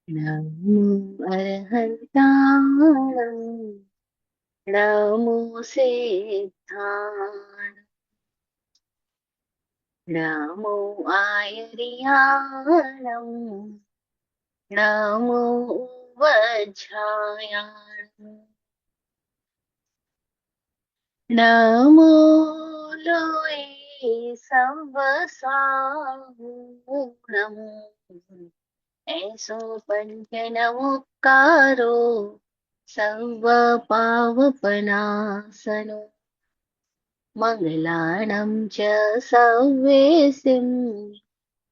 नमो अर्हन्ताणं नमो सिद्धाणं नमो आयर्याणं नमो वज्रायाणं नमो लोये संवसानम् ऐसो पंचनमुक्कारो सर्व पावपनासनो मङ्गलानं च सव्येसिं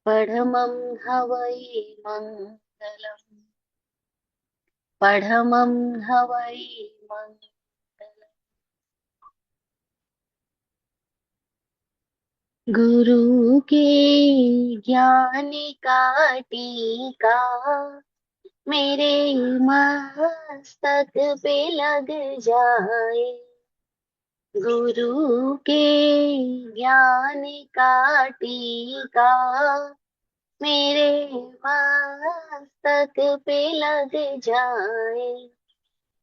पढमं हवै मङ्गलम् पढमं हवै मङ्गलम्। गुरु के ज्ञान का टीका मेरे मस्तक पे लग जाए। गुरु के ज्ञान का टीका मेरे मस्तक पे लग जाए।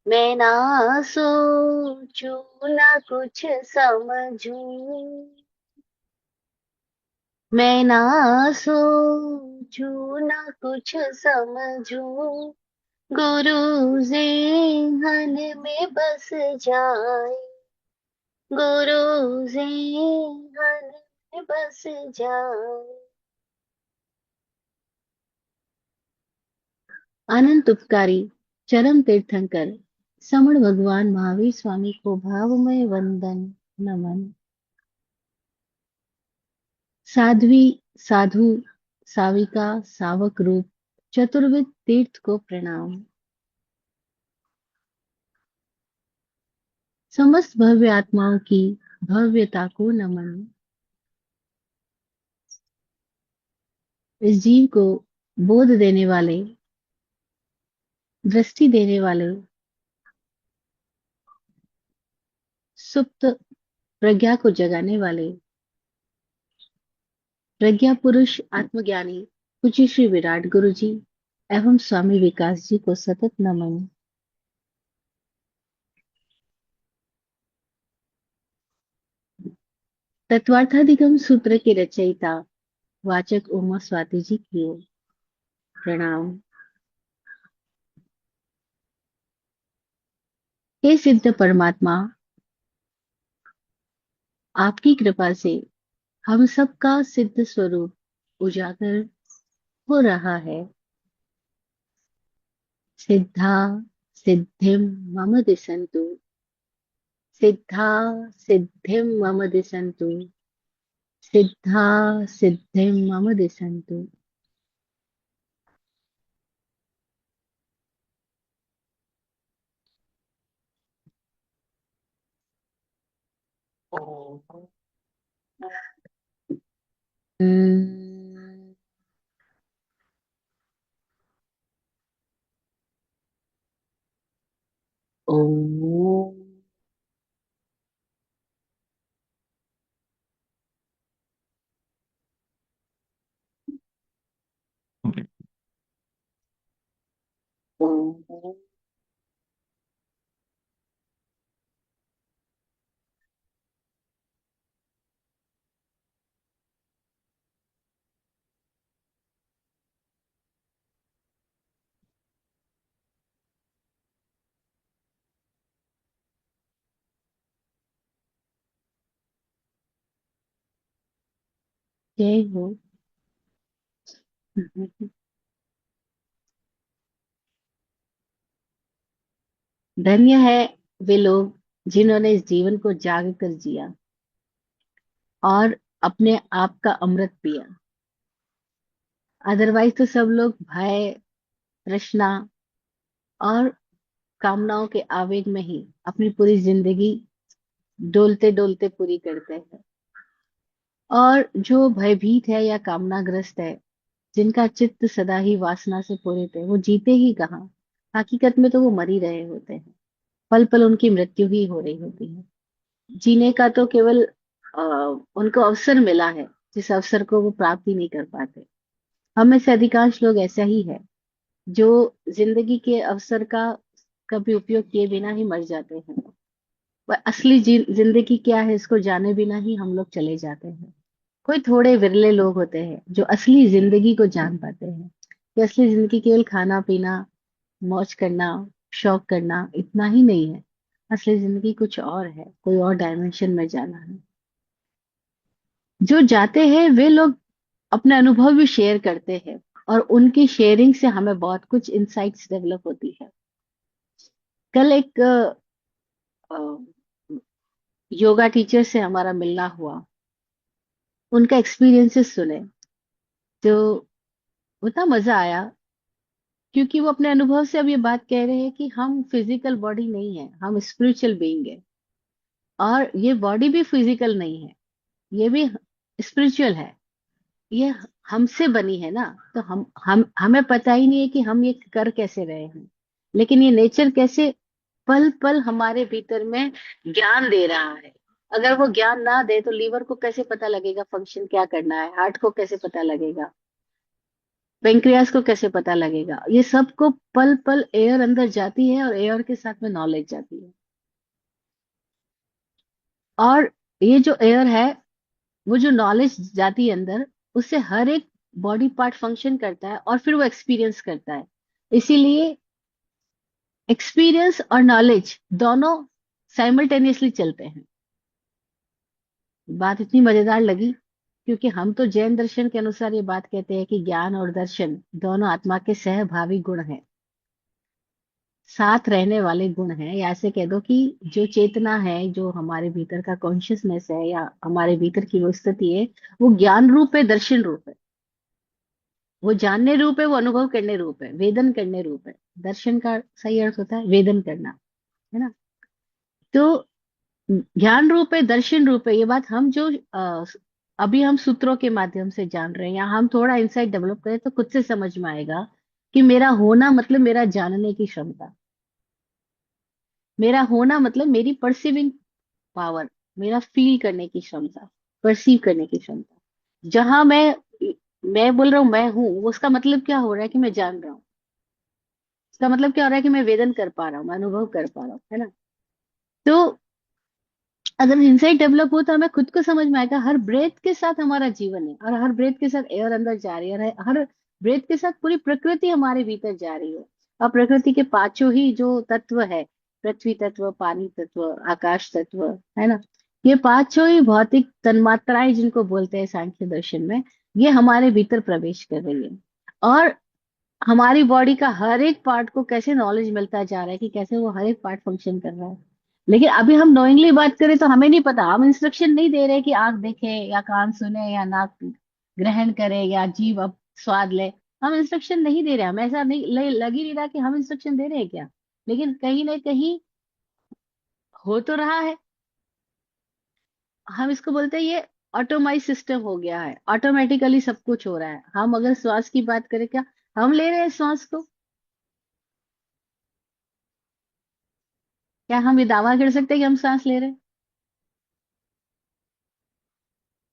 मैं ना सोचूं ना कुछ समझूं, मैं ना सोचूं ना कुछ समझूं, गुरु जेहन में बस जाए। गुरु जेहन में बस जाए। अनंत उपकारी चरम तीर्थंकर समण भगवान महावीर स्वामी को भावमय वंदन नमन। साध्वी साधु साविका सावक रूप चतुर्विद तीर्थ को प्रणाम। समस्त भव्य आत्माओं की भव्यता को नमन। इस जीव को बोध देने वाले, दृष्टि देने वाले, सुप्त प्रज्ञा को जगाने वाले प्रज्ञा पुरुष आत्मज्ञानी पूज्य श्री विराट गुरु जी एवं स्वामी विकास जी को सतत नमन। तत्वार्थाधिगम सूत्र के रचयिता वाचक उमा स्वाति जी की ओर प्रणाम। हे सिद्ध परमात्मा, आपकी कृपा से हम सबका सिद्ध स्वरूप उजागर हो रहा है। सिद्धा सिद्धिं मम दिशन्तु, सिद्धा सिद्धिं मम दिशन्तु, सिद्धा सिद्धिं मम दिशन्तु। हम्म, ओम ओम। जय हो। धन्य है वे लोग जिन्होंने इस जीवन को जाग कर जिया और अपने आप का अमृत पिया। अदरवाइज तो सब लोग भय, तृष्णा और कामनाओं के आवेग में ही अपनी पूरी जिंदगी डोलते डोलते पूरी करते हैं। और जो भयभीत है या कामनाग्रस्त है, जिनका चित्त सदा ही वासना से पूरित है, वो जीते ही कहाँ। हकीकत में तो वो मर ही रहे होते हैं। पल पल उनकी मृत्यु ही हो रही होती है। जीने का तो केवल अ, उनको अवसर मिला है, जिस अवसर को वो प्राप्त ही नहीं कर पाते। हम में से अधिकांश लोग ऐसा ही है। जो जिंदगी के अवसर का कभी उपयोग किए बिना ही मर जाते हैं। वह असली जिंदगी क्या है इसको जाने बिना ही हम लोग चले जाते हैं। कोई थोड़े विरले लोग होते हैं जो असली जिंदगी को जान पाते हैं कि असली जिंदगी केवल खाना पीना, मौज करना, शौक करना इतना ही नहीं है। असली जिंदगी कुछ और है, कोई और डायमेंशन में जाना है। जो जाते हैं वे लोग अपने अनुभव भी शेयर करते हैं, और उनकी शेयरिंग से हमें बहुत कुछ इंसाइट्स डेवलप होती है। कल एक अ, योगा टीचर से हमारा मिलना हुआ, उनका एक्सपीरियंसेस सुने तो उतना मजा आया, क्योंकि वो अपने अनुभव से अब ये बात कह रहे हैं कि हम फिजिकल बॉडी नहीं है, हम स्पिरिचुअल बीइंग है। और ये बॉडी भी फिजिकल नहीं है, ये भी स्पिरिचुअल है। ये हमसे बनी है ना, तो हम हमें पता ही नहीं है कि हम ये कर कैसे रहे हैं। लेकिन ये नेचर कैसे पल पल हमारे भीतर में ज्ञान दे रहा है। अगर वो ज्ञान ना दे तो लीवर को कैसे पता लगेगा फंक्शन क्या करना है, हार्ट को कैसे पता लगेगा, पेंक्रियास को कैसे पता लगेगा। ये सबको पल पल एयर अंदर जाती है, और एयर के साथ में नॉलेज जाती है। और ये जो एयर है, वो जो नॉलेज जाती है अंदर, उससे हर एक बॉडी पार्ट फंक्शन करता है और फिर वो एक्सपीरियंस करता है। इसीलिए एक्सपीरियंस और नॉलेज दोनों साइमल्टेनियसली चलते हैं। बात इतनी मजेदार लगी, क्योंकि हम तो जैन दर्शन के अनुसार ये बात कहते हैं कि ज्ञान और दर्शन दोनों आत्मा के सहभावी गुण हैं, साथ रहने वाले गुण हैं। या ऐसे कह दो कि जो चेतना है, जो हमारे भीतर का कॉन्शियसनेस है, या हमारे भीतर की वो स्थिति है, वो ज्ञान रूप है, दर्शन रूप है। वो जानने रूप है, वो अनुभव करने रूप है, वेदन करने रूप है। दर्शन का सही अर्थ होता है वेदन करना, है ना। तो ज्ञान रूप है, दर्शन रूप है, ये बात हम जो अभी हम सूत्रों के माध्यम से जान रहे हैं, या हम थोड़ा इंसाइट डेवलप करें तो खुद से समझ में आएगा कि मेरा होना मतलब मेरा जानने की क्षमता, मेरा होना मतलब मेरी परसीविंग पावर, मेरा फील करने की क्षमता, परसीव करने की क्षमता। जहां मैं बोल रहा हूं मैं हूं, उसका मतलब क्या हो रहा है कि मैं जान रहा हूँ। इसका मतलब क्या हो रहा है कि मैं वेदन कर पा रहा हूँ, मैं अनुभव कर पा रहा हूँ, है ना। तो अगर इंसाइट डेवलप हो तो हमें खुद को समझ में आएगा हर ब्रेथ के साथ हमारा जीवन है, और हर ब्रेथ के साथ एयर अंदर जा रही है, और हर ब्रेथ के साथ पूरी प्रकृति हमारे भीतर जा रही है। और प्रकृति के पांचों ही जो तत्व है, पृथ्वी तत्व, पानी तत्व, आकाश तत्व, है ना, ये पांचों ही भौतिक तन्मात्राएं जिनको बोलते हैं सांख्य दर्शन में, ये हमारे भीतर प्रवेश कर रही है। और हमारी बॉडी का हर एक पार्ट को कैसे नॉलेज मिलता जा रहा है कि कैसे वो हर एक पार्ट फंक्शन कर रहा है। लेकिन अभी हम नोइंगली बात करें तो हमें नहीं पता, हम इंस्ट्रक्शन नहीं दे रहे कि आंख देखे या कान सुने या नाक ग्रहण करे या जीभ अब स्वाद ले। हम इंस्ट्रक्शन नहीं दे रहे, हमें ऐसा नहीं लग ही नहीं रहा कि हम इंस्ट्रक्शन दे रहे हैं क्या। लेकिन कहीं ना कहीं हो तो रहा है। हम इसको बोलते हैं ये ऑटोमाइज सिस्टम हो गया है, ऑटोमेटिकली सब कुछ हो रहा है। हम अगर श्वास की बात करें, क्या हम ले रहे हैं श्वास को? क्या हम ये दावा कर सकते हैं कि हम सांस ले रहे हैं?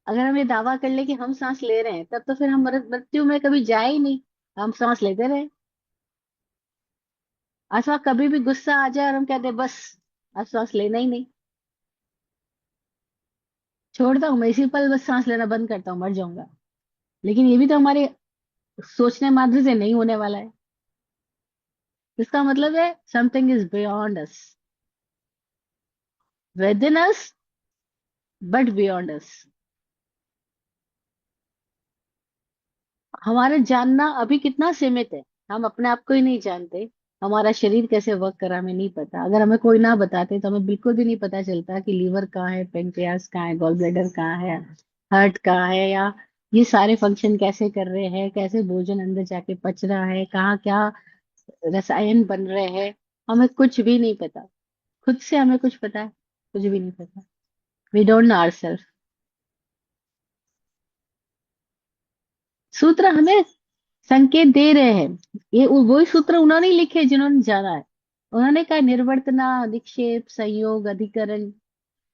अगर हम ये दावा कर ले कि हम सांस ले रहे हैं, तब तो फिर हम मृत्यु में कभी जाए ही नहीं, हम सांस लेते रहे। अथवा कभी भी गुस्सा आ जाए और हम कहते हैं बस अब सांस लेना ही नहीं, छोड़ता हूँ मैं इसी पल, बस सांस लेना बंद करता हूँ, मर जाऊंगा। लेकिन ये भी तो हमारे सोचने मात्र से नहीं होने वाला है। इसका मतलब है something is beyond us, with in us, but beyond अस। हमारा जानना अभी कितना सीमित है, हम अपने आप को ही नहीं जानते। हमारा शरीर कैसे वर्क कर रहा है हमें नहीं पता। अगर हमें कोई ना बताते तो हमें बिल्कुल भी नहीं पता चलता कि लीवर कहाँ है, पेंक्रियास कहाँ है, गॉल ब्लैडर कहाँ है, हार्ट कहाँ है, या ये सारे फंक्शन कैसे कर रहे हैं, कैसे भोजन अंदर जाके पच रहा है, कहाँ क्या रसायन बन रहे हैं। हमें कुछ भी नहीं पता। खुद से हमें कुछ पता है? कुछ भी नहीं पता। We don't know our. सूत्र हमें संकेत दे रहे हैं। ये वही सूत्र उन्होंने ही लिखे जिन्होंने जाना है। उन्होंने कहा निर्वर्तना, निक्षेप, संयोग, अधिकरण,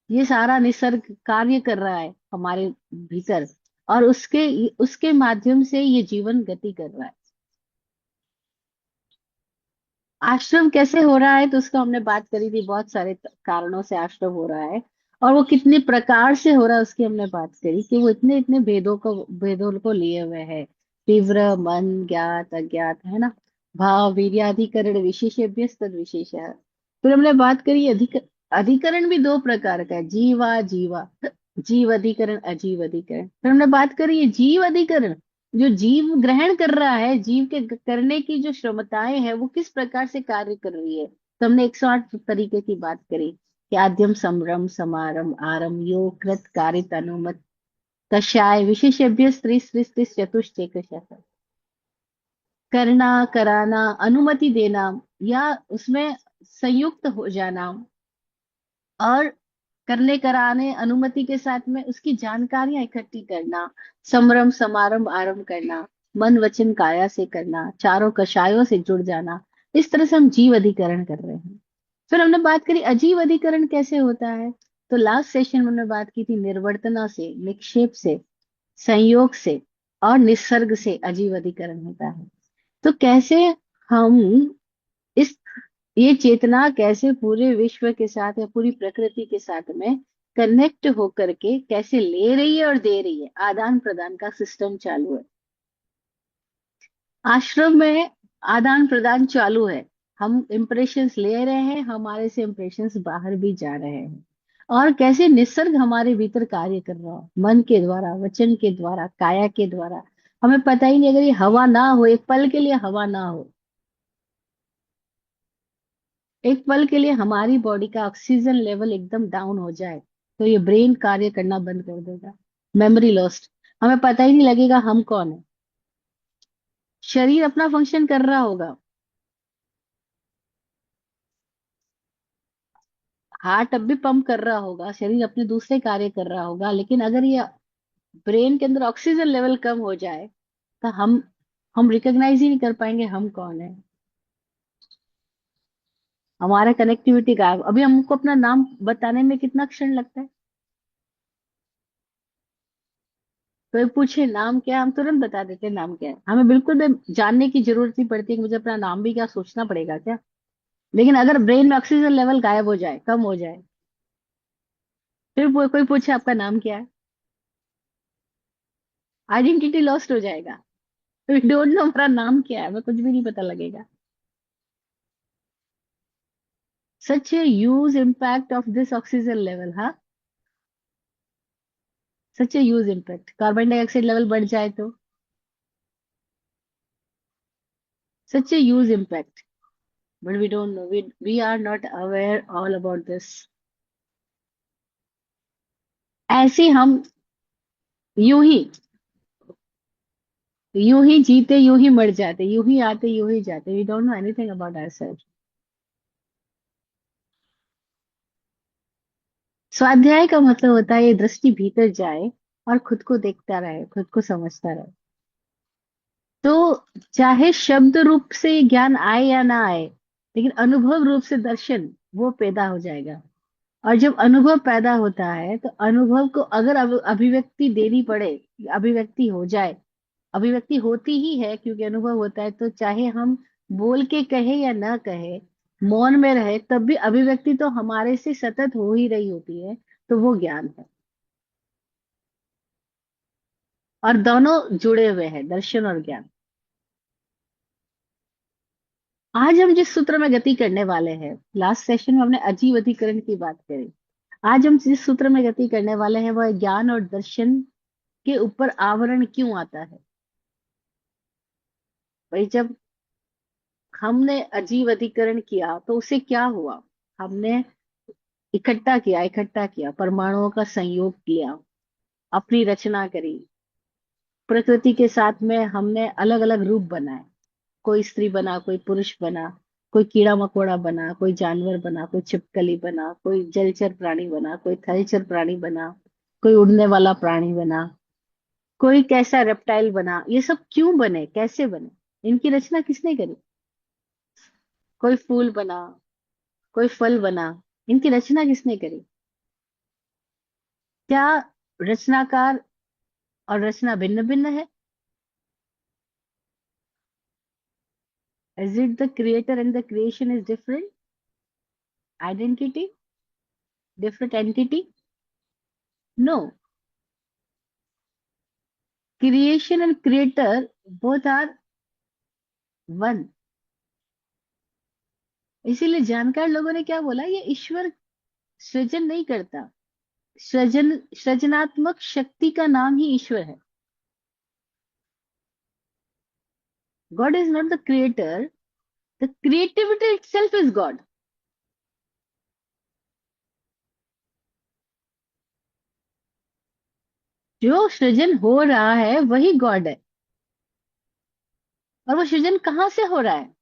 ये सारा निसर्ग कार्य कर रहा है हमारे भीतर, और उसके उसके माध्यम से ये जीवन गति कर रहा है। आश्रम कैसे हो रहा है तो उसका हमने बात करी थी, बहुत सारे कारणों से आश्रम हो रहा है। और वो कितने प्रकार से हो रहा है उसकी हमने बात करी, कि वो इतने इतने भेदों को लिए हुए है। तीव्र, मन, ज्ञात, अज्ञात, है ना। भाव, वीर्याधिकरण, विशेषेभ्य तद विशेष। फिर हमने बात करी अधिकरण भी दो प्रकार का है, जीवा जीवा, जीव अधिकरण, अजीव अधिकरण। फिर हमने बात करी है जीव अधिकरण, जो जीव ग्रहण कर रहा है, जीव के करने की जो क्षमताएं हैं वो किस प्रकार से कार्य कर रही है। तो हमने 108 तरीके की बात करी, कि आद्यम, समरम, समारम, आरम, योग, कृत, कारित, अनुमत, कषाय, विशेषज्ञ, स्त्री, स्त्री, स्त्री, चतुष्टय, करना, कराना, अनुमति देना, या उसमें संयुक्त हो जाना, और करने कराने अनुमति के साथ में उसकी जानकारियां इकट्ठी करना, समरम, समारंभ, आरंभ करना, मन, वचन, काया से करना, चारों कषायों से जुड़ जाना। इस तरह से हम जीव अधिकरण कर रहे हैं। फिर हमने बात करी अजीव अधिकरण कैसे होता है। तो लास्ट सेशन में हमने बात की थी निर्वर्तना से, निक्षेप से, संयोग से, और निसर्ग से अजीव अधिकरण होता है। तो कैसे हम इस ये चेतना कैसे पूरे विश्व के साथ या पूरी प्रकृति के साथ में कनेक्ट होकर के कैसे ले रही है और दे रही है, आदान प्रदान का सिस्टम चालू है। आश्रम में आदान प्रदान चालू है। हम इंप्रेशंस ले रहे हैं, हमारे से इंप्रेशंस बाहर भी जा रहे हैं। और कैसे निसर्ग हमारे भीतर कार्य कर रहा हो, मन के द्वारा, वचन के द्वारा, काया के द्वारा। हमें पता ही नहीं, अगर ये हवा ना हो, एक पल के लिए हवा ना हो, एक पल के लिए हमारी बॉडी का ऑक्सीजन लेवल एकदम डाउन हो जाए, तो ये ब्रेन कार्य करना बंद कर देगा। मेमोरी लॉस्ट, हमें पता ही नहीं लगेगा हम कौन है। शरीर अपना फंक्शन कर रहा होगा, हार्ट अब भी पंप कर रहा होगा, शरीर अपने दूसरे कार्य कर रहा होगा, लेकिन अगर ये ब्रेन के अंदर ऑक्सीजन लेवल कम हो जाए, तो हम रिकॉग्नाइज ही नहीं कर पाएंगे हम कौन है। हमारा कनेक्टिविटी गायब। अभी हमको अपना नाम बताने में कितना क्षण लगता है। कोई पूछे नाम क्या है, हम तुरंत बता देते हैं नाम क्या है, हमें बिल्कुल भी जानने की जरूरत नहीं पड़ती कि मुझे अपना नाम भी क्या सोचना पड़ेगा क्या। लेकिन अगर ब्रेन में ऑक्सीजन लेवल गायब हो जाए, कम हो जाए, फिर कोई पूछे आपका नाम क्या है, आइडेंटिटी लॉस्ट हो जाएगा। वी डोंट नो हमारा नाम क्या है, हमें कुछ भी नहीं पता लगेगा। Such a huge impact of this oxygen level, हाँ। Such a huge impact, carbon dioxide level बढ़ जाए तो, such a huge impact. But we don't know, we are not aware all about this. ऐसे हम यूं ही जीते, यूं ही मर जाते, यूं ही आते, यूं ही जाते, we don't know anything about ourself. स्वाध्याय का मतलब होता है ये दृष्टि भीतर जाए और खुद को देखता रहे, खुद को समझता रहे। तो चाहे शब्द रूप से ज्ञान आए या ना आए, लेकिन अनुभव रूप से दर्शन वो पैदा हो जाएगा। और जब अनुभव पैदा होता है तो अनुभव को अगर अभिव्यक्ति देनी पड़े, अभिव्यक्ति हो जाए, अभिव्यक्ति होती ही है क्योंकि अनुभव होता है, तो चाहे हम बोल के कहे या ना कहे, मौन में रहे, तब भी अभिव्यक्ति तो हमारे से सतत हो ही रही होती है। तो वो ज्ञान है। और दोनों जुड़े हुए हैं, दर्शन और ज्ञान। आज हम जिस सूत्र में गति करने वाले हैं, लास्ट सेशन में हमने अजीव अधिकरण की बात करी। आज हम जिस सूत्र में गति करने वाले हैं वह है ज्ञान और दर्शन के ऊपर आवरण क्यों आता है। भाई, जब हमने अजीव अधिकरण किया तो उसे क्या हुआ। हमने इकट्ठा किया, परमाणुओं का संयोग किया, अपनी रचना करी, प्रकृति के साथ में हमने अलग अलग रूप बनाए। कोई स्त्री बना, कोई पुरुष बना, कोई कीड़ा मकोड़ा बना, कोई जानवर बना, कोई छिपकली बना, कोई जलचर प्राणी बना, कोई थलचर प्राणी बना, कोई उड़ने वाला प्राणी बना, कोई कैसा रेप्टाइल बना। ये सब क्यों बने, कैसे बने, इनकी रचना किसने करी। कोई फूल बना, कोई फल बना, इनकी रचना किसने करी। क्या रचनाकार और रचना भिन्न भिन्न है। Is it the creator and the creation is different identity, different entity? No. Creation and creator both are one. इसीलिए जानकार लोगों ने क्या बोला, ये ईश्वर सृजन नहीं करता, सृजनात्मक शक्ति का नाम ही ईश्वर है। God is not the creator, the creativity itself is God. जो सृजन हो रहा है वही गॉड है। और वो सृजन कहाँ से हो रहा है?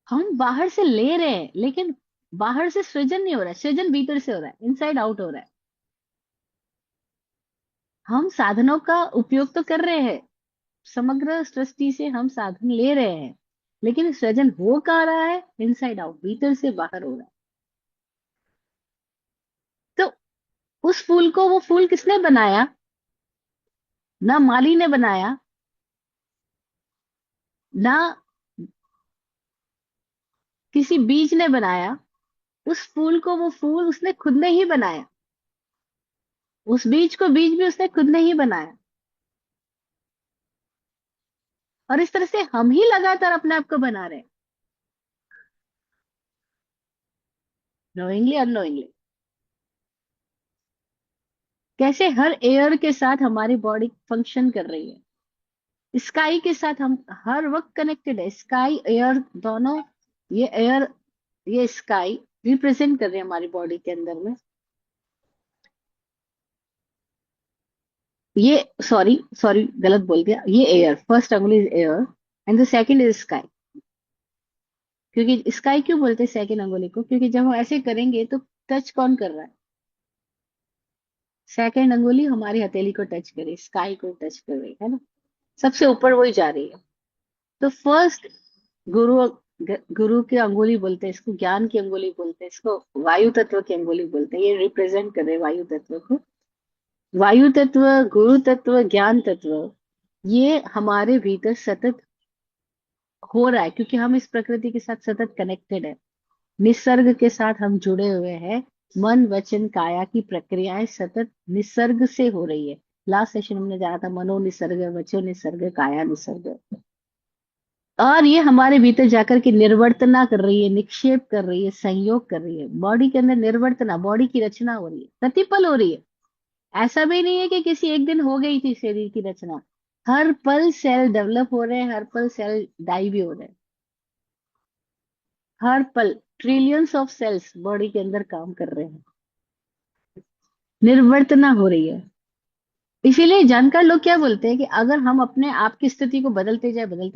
हम बाहर से ले रहे हैं, लेकिन बाहर से सृजन नहीं हो रहा है, सृजन भीतर से हो रहा है, इनसाइड आउट हो रहा है। हम साधनों का उपयोग तो कर रहे हैं, समग्र सृष्टि से हम साधन ले रहे हैं, लेकिन सृजन हो कहाँ रहा है? इनसाइड आउट, भीतर से बाहर हो रहा है। तो उस फूल को, वो फूल किसने बनाया? ना माली ने बनाया, ना किसी बीज ने बनाया। उस फूल को, वो फूल उसने खुद ने ही बनाया। उस बीज को, बीज भी उसने खुद ने ही बनाया। और इस तरह से हम ही लगातार अपने आप को बना रहे हैं, नोइंगली अननोइंगली। कैसे हर एयर के साथ हमारी बॉडी फंक्शन कर रही है, स्काई के साथ हम हर वक्त कनेक्टेड है। स्काई एयर दोनों, ये एयर, ये स्काई रिप्रेजेंट कर रहे हैं हमारी बॉडी के अंदर में। ये, सॉरी सॉरी, गलत बोल दिया। ये एयर, फर्स्ट अंगुली is air and the second is sky. क्योंकि स्काई क्यों बोलते हैं सेकंड अंगुली को? क्योंकि जब हम ऐसे करेंगे तो टच कौन कर रहा है? सेकंड अंगुली हमारी हथेली को टच करे, स्काई को टच कर रही है ना, सबसे ऊपर वही जा रही है। तो फर्स्ट, गुरु, गुरु की अंगुली बोलते हैं इसको, ज्ञान की अंगुली बोलते हैं इसको, वायु तत्व की अंगुली बोलते हैं। ये रिप्रेजेंट कर रहे हैं वायु तत्व को। वायु तत्व, गुरु तत्व, ज्ञान तत्व, ये हमारे भीतर सतत हो रहा है, क्योंकि हम इस प्रकृति के साथ सतत कनेक्टेड है, निसर्ग के साथ हम जुड़े हुए हैं। मन वचन काया की प्रक्रियाएं सतत निसर्ग से हो रही है। लास्ट सेशन हमने जाना था, मनो निसर्ग, वचो निसर्ग, काया निसर्ग। और ये हमारे भीतर जाकर के निर्वर्तना कर रही है, निक्षेप कर रही है, संयोग कर रही है। बॉडी के अंदर निर्वर्तना, बॉडी की रचना हो रही है, प्रतिपल हो रही है। ऐसा भी नहीं है कि किसी एक दिन हो गई थी शरीर की रचना। हर पल सेल डेवलप हो रहे हैं, हर पल सेल डाई भी हो रहे हैं। हर पल ट्रिलियंस ऑफ सेल्स बॉडी के अंदर काम कर रहे हैं, निर्वर्तना हो रही है। इसीलिए जानकार लोग क्या बोलते हैं कि अगर हम अपने आप की स्थिति को बदलते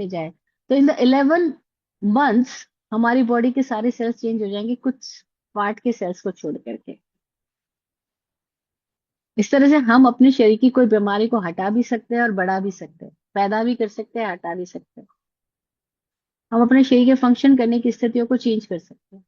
जाए तो इन द 11 मंथ्स हमारी बॉडी के सारे सेल्स चेंज हो जाएंगे, कुछ पार्ट के सेल्स को छोड़ करके। इस तरह से हम अपने शरीर की कोई बीमारी को हटा भी सकते हैं और बढ़ा भी सकते हैं, पैदा भी कर सकते हैं, हटा भी सकते हैं। हम अपने शरीर के फंक्शन करने की स्थितियों को चेंज कर सकते हैं।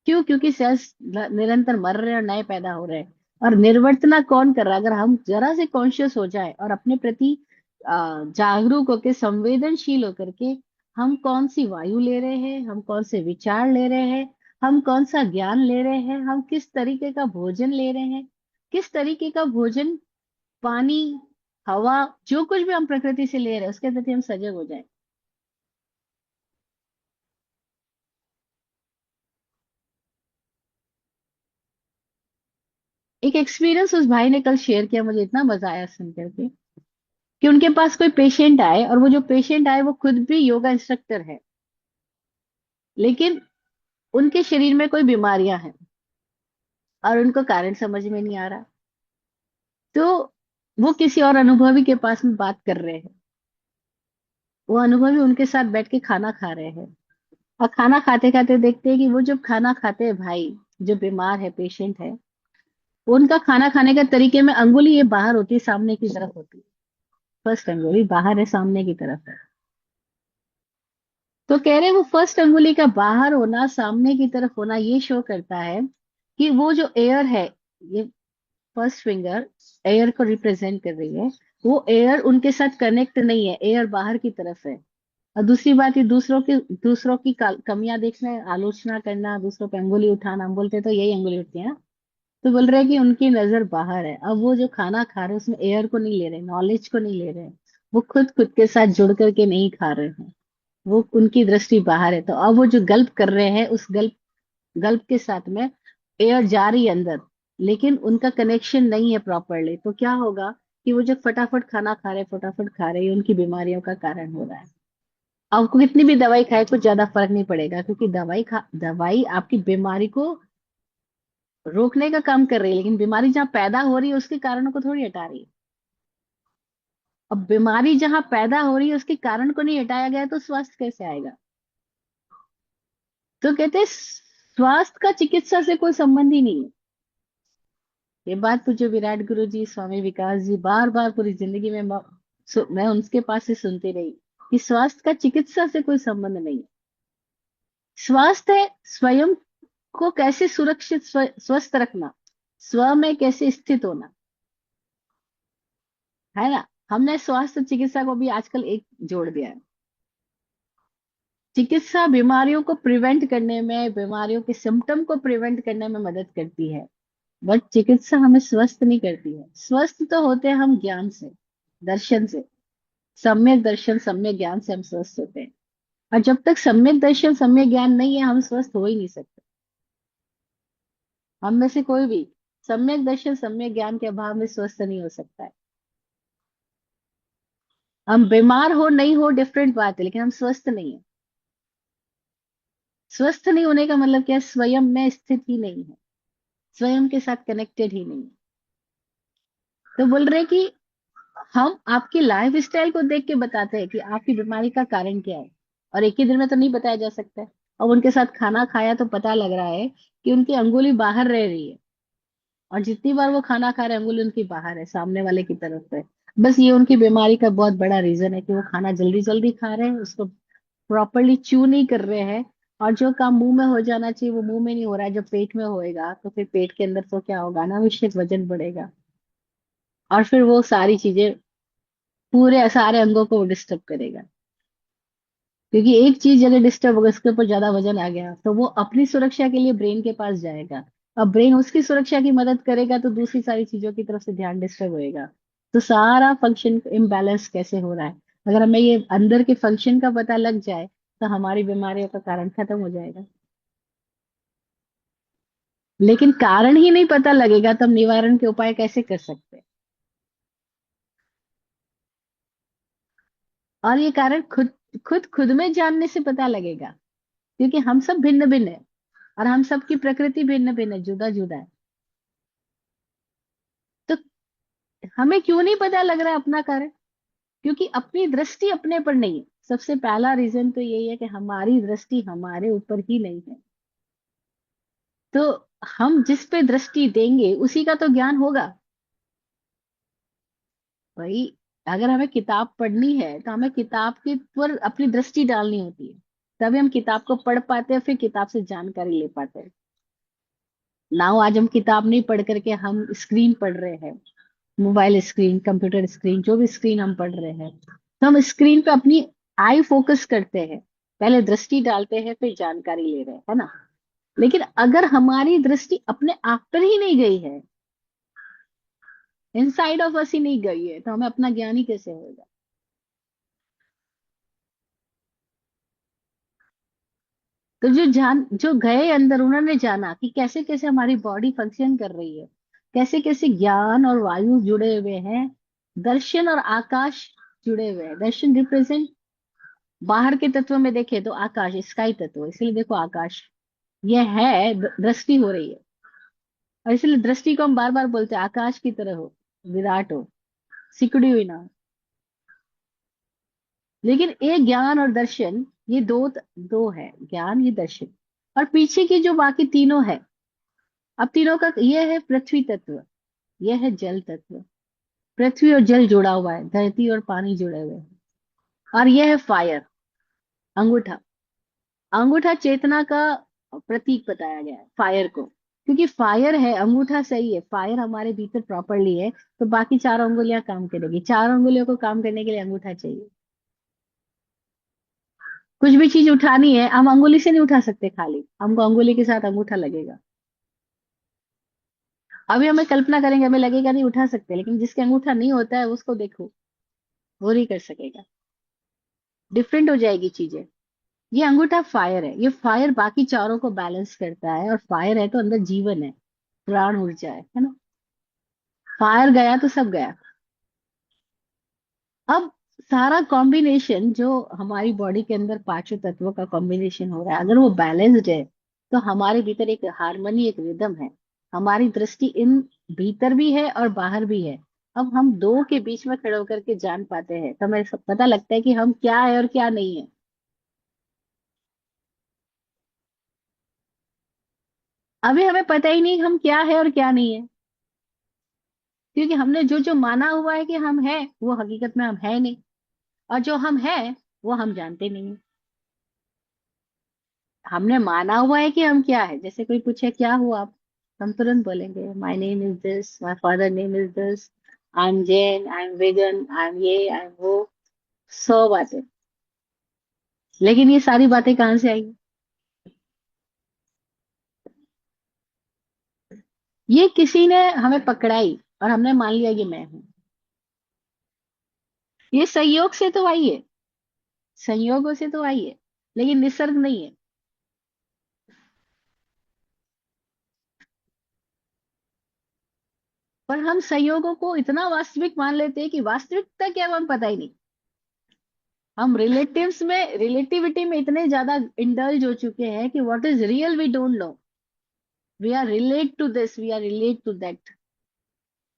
क्यों? क्योंकि सेल्स निरंतर मर रहे हैं और नए पैदा हो रहे हैं। और निर्वर्तना कौन कर रहा है? अगर हम जरा से कॉन्शियस हो जाए और अपने प्रति जागरूक होकर, संवेदनशील होकर के, हम कौन सी वायु ले रहे हैं, हम कौन से विचार ले रहे हैं, हम कौन सा ज्ञान ले रहे हैं, हम किस तरीके का भोजन ले रहे हैं, किस तरीके का भोजन, पानी, हवा, जो कुछ भी हम प्रकृति से ले रहे हैं उसके प्रति हम सजग हो जाए। एक एक्सपीरियंस उस भाई ने कल शेयर किया, मुझे इतना मजा आया सुन करके, कि उनके पास कोई पेशेंट आए, और वो जो पेशेंट आए वो खुद भी योगा इंस्ट्रक्टर है, लेकिन उनके शरीर में कोई बीमारियां हैं और उनको कारण समझ में नहीं आ रहा। तो वो किसी और अनुभवी के पास में बात कर रहे हैं। वो अनुभवी उनके साथ बैठ के खाना खा रहे हैं, और खाना खाते खाते देखते हैं कि वो जब खाना खाते हैं, भाई जो बीमार है, पेशेंट है, उनका खाना खाने का तरीके में अंगुली ये बाहर होती है, सामने की तरफ होती है। फर्स्ट अंगुली बाहर है, सामने की तरफ है। तो कह रहे वो फर्स्ट अंगुली का बाहर होना, सामने की तरफ होना, ये शो करता है कि वो जो एयर है, ये फर्स्ट फिंगर एयर को रिप्रेजेंट कर रही है, वो एयर उनके साथ कनेक्ट नहीं है, एयर बाहर की तरफ है। और दूसरी बात, ये दूसरों की कमियां देखना, आलोचना करना, दूसरों पे अंगुली उठाना, हम बोलते तो यही अंगुली उठती है ना। तो बोल रहे हैं कि उनकी नजर बाहर है। अब वो जो खाना खा रहे हैं उसमें एयर को नहीं ले रहे, नॉलेज को नहीं ले रहे, वो खुद खुद के साथ जुड़ करके नहीं खा रहे हैं, वो उनकी दृष्टि बाहर है। तो अब वो जो गल्प कर रहे हैं, उस गल्प गल्प के साथ में एयर जा रही है अंदर, लेकिन उनका कनेक्शन नहीं है प्रॉपरली। तो क्या होगा कि वो जो फटाफट खाना खा रहे, फटाफट खा रहे हैं, उनकी बीमारियों का कारण हो रहा है। आपको कितनी भी दवाई खाए कुछ ज्यादा फर्क नहीं पड़ेगा, क्योंकि दवाई आपकी बीमारी को रोकने का काम कर रही है, लेकिन बीमारी जहाँ पैदा हो रही है उसके कारणों को थोड़ी हटा रही है। अब बीमारी जहाँ पैदा हो रही है उसके कारण को नहीं हटाया गया तो स्वास्थ्य कैसे आएगा? तो कहते हैं स्वास्थ्य का चिकित्सा से कोई संबंध ही नहीं है। ये बात तो जो विराट गुरु जी, स्वामी विकास जी बार बार पूरी जिंदगी में मैं उनके पास से सुनती रही कि स्वास्थ्य का चिकित्सा से कोई संबंध नहीं है। स्वास्थ्य है स्वयं को कैसे सुरक्षित स्वस्थ रखना, स्व में कैसे स्थित होना, है ना। हमने स्वास्थ्य चिकित्सा को भी आजकल एक जोड़ दिया है। चिकित्सा बीमारियों को प्रिवेंट करने में, बीमारियों के सिम्टम को प्रिवेंट करने में मदद करती है, बट चिकित्सा हमें स्वस्थ नहीं करती है। स्वस्थ तो होते हैं हम ज्ञान से, दर्शन से, सम्यक दर्शन सम्यक ज्ञान से हम स्वस्थ होते हैं। और जब तक सम्यक दर्शन सम्यक ज्ञान नहीं है, हम स्वस्थ हो ही नहीं सकते। हम में से कोई भी सम्यक दर्शन सम्यक ज्ञान के अभाव में स्वस्थ नहीं हो सकता है। हम बीमार हो नहीं हो डिफरेंट बात है, लेकिन हम स्वस्थ नहीं है। स्वस्थ नहीं होने का मतलब क्या है? स्वयं में स्थित ही नहीं है, स्वयं के साथ कनेक्टेड ही नहीं है। तो बोल रहे कि हम आपकी लाइफ स्टाइल को देख के बताते हैं कि आपकी बीमारी का कारण क्या है, और एक ही दिन में तो नहीं बताया जा सकता है। अब उनके साथ खाना खाया तो पता लग रहा है कि उनकी अंगुली बाहर रह रही है, और जितनी बार वो खाना खा रहे हैं अंगुली उनकी बाहर है, सामने वाले की तरफ है। बस ये उनकी बीमारी का बहुत बड़ा रीजन है कि वो खाना जल्दी जल्दी खा रहे हैं, उसको प्रॉपरली च्यू नहीं कर रहे हैं। और जो काम मुंह में हो जाना चाहिए वो मुंह में नहीं हो रहा है। जब पेट में होएगा तो फिर पेट के अंदर तो क्या होगा, अनावश्यक वजन बढ़ेगा, और फिर वो सारी चीजें पूरे सारे अंगों को डिस्टर्ब करेगा। क्योंकि एक चीज अगर डिस्टर्ब होगा, उसके ऊपर ज्यादा वजन आ गया, तो वो अपनी सुरक्षा के लिए ब्रेन के पास जाएगा। अब ब्रेन उसकी सुरक्षा की मदद करेगा तो दूसरी सारी चीजों की तरफ से ध्यान डिस्टर्ब होएगा। तो सारा फंक्शन इम्बैलेंस कैसे हो रहा है, अगर हमें ये अंदर के फंक्शन का पता लग जाए तो हमारी बीमारियों का कारण खत्म हो जाएगा। लेकिन कारण ही नहीं पता लगेगा तो हम निवारण के उपाय कैसे कर सकते हैं? और ये कारण खुद खुद खुद में जानने से पता लगेगा, क्योंकि हम सब भिन्न भिन्न है, और हम सबकी प्रकृति भिन्न भिन्न है, जुदा जुदा है। तो हमें क्यों नहीं पता लग रहा है अपना कारण? क्योंकि अपनी दृष्टि अपने पर नहीं है। सबसे पहला रीजन तो यही है कि हमारी दृष्टि हमारे ऊपर ही नहीं है। तो हम जिस पे दृष्टि देंगे उसी का तो ज्ञान होगा। भाई, अगर हमें किताब पढ़नी है तो हमें किताब के पर अपनी दृष्टि डालनी होती है, तभी हम किताब को पढ़ पाते हैं, फिर किताब से जानकारी ले पाते हैं। नाउ आज हम किताब नहीं पढ़ करके हम स्क्रीन पढ़ रहे हैं, मोबाइल स्क्रीन, कंप्यूटर स्क्रीन, जो भी स्क्रीन हम पढ़ रहे हैं, तो हम स्क्रीन पे अपनी आई फोकस करते हैं, पहले दृष्टि डालते हैं फिर जानकारी ले रहे हैं, है ना। लेकिन अगर हमारी दृष्टि अपने आप पर ही नहीं गई है, इनसाइड ऑफ अस ही नहीं गई है, तो हमें अपना ज्ञान ही कैसे होगा? तो जो गए अंदर, उन्होंने जाना कि कैसे कैसे हमारी बॉडी फंक्शन कर रही है, कैसे कैसे ज्ञान और वायु जुड़े हुए हैं, दर्शन और आकाश जुड़े हुए हैं। दर्शन रिप्रेजेंट बाहर के तत्व में देखे तो आकाश, स्काई तत्व, इसलिए देखो आकाश ये है, दृष्टि हो रही है। और इसलिए दृष्टि को हम बार बार बोलते हैं, आकाश की तरह हो, विराट हो, सिकुड़ी हुई ना हो। लेकिन एक ज्ञान और दर्शन, ये दो है, ज्ञान ये दर्शन, और पीछे की जो बाकी तीनों है। अब तीनों का ये है पृथ्वी तत्व, ये है जल तत्व, पृथ्वी और जल जुड़ा हुआ है, धरती और पानी जुड़े हुए हैं। और ये है फायर, अंगूठा। अंगूठा चेतना का प्रतीक बताया गया है फायर को, क्योंकि फायर है, अंगूठा सही है, फायर हमारे भीतर प्रॉपरली है, तो बाकी चार उंगलियां काम करेगी। चार उंगलियों को काम करने के लिए अंगूठा चाहिए। कुछ भी चीज उठानी है, हम अंगुली से नहीं उठा सकते खाली, हमको अंगुली के साथ अंगूठा लगेगा। अभी हमें कल्पना करेंगे, हमें लगेगा नहीं उठा सकते, लेकिन जिसके अंगूठा नहीं होता है उसको देखो, वो नहीं कर सकेगा। डिफरेंट हो जाएगी चीजें। ये अंगूठा फायर है, ये फायर बाकी चारों को बैलेंस करता है, और फायर है तो अंदर जीवन है, प्राण ऊर्जा है ना। फायर गया तो सब गया। अब सारा कॉम्बिनेशन जो हमारी बॉडी के अंदर पांचों तत्वों का कॉम्बिनेशन हो रहा है, अगर वो बैलेंस्ड है, तो हमारे भीतर एक हार्मनी, एक रिदम है। हमारी दृष्टि इन भीतर भी है और बाहर भी है। अब हम दो के बीच में खड़े होकर के जान पाते हैं, तो हमें सब पता लगता है कि हम क्या है और क्या नहीं है। अभी हमें पता ही नहीं हम क्या है और क्या नहीं है, क्योंकि हमने जो जो माना हुआ है कि हम है, वो हकीकत में हम है नहीं। और जो हम है, वो हम जानते नहीं। हमने माना हुआ है कि हम क्या है, जैसे कोई पूछे क्या हुआ आप, हम तुरंत बोलेंगे my name is this, my father name is this, I am Jain, I am vegan, I am ये, आई एम वो। 100 बातें। लेकिन ये सारी बातें कहाँ से आई? ये किसी ने हमें पकड़ाई और हमने मान लिया कि मैं हूं। ये संयोग से तो आई है, संयोगों से तो आई है, लेकिन निसर्ग नहीं है। पर हम संयोगों को इतना वास्तविक मान लेते हैं कि वास्तविकता क्या है वो हम पता ही नहीं। हम रिलेटिव्स में, रिलेटिविटी में इतने ज्यादा इंडल्ज हो चुके हैं कि what is real we don't know. We are relate to this, we are relate to that,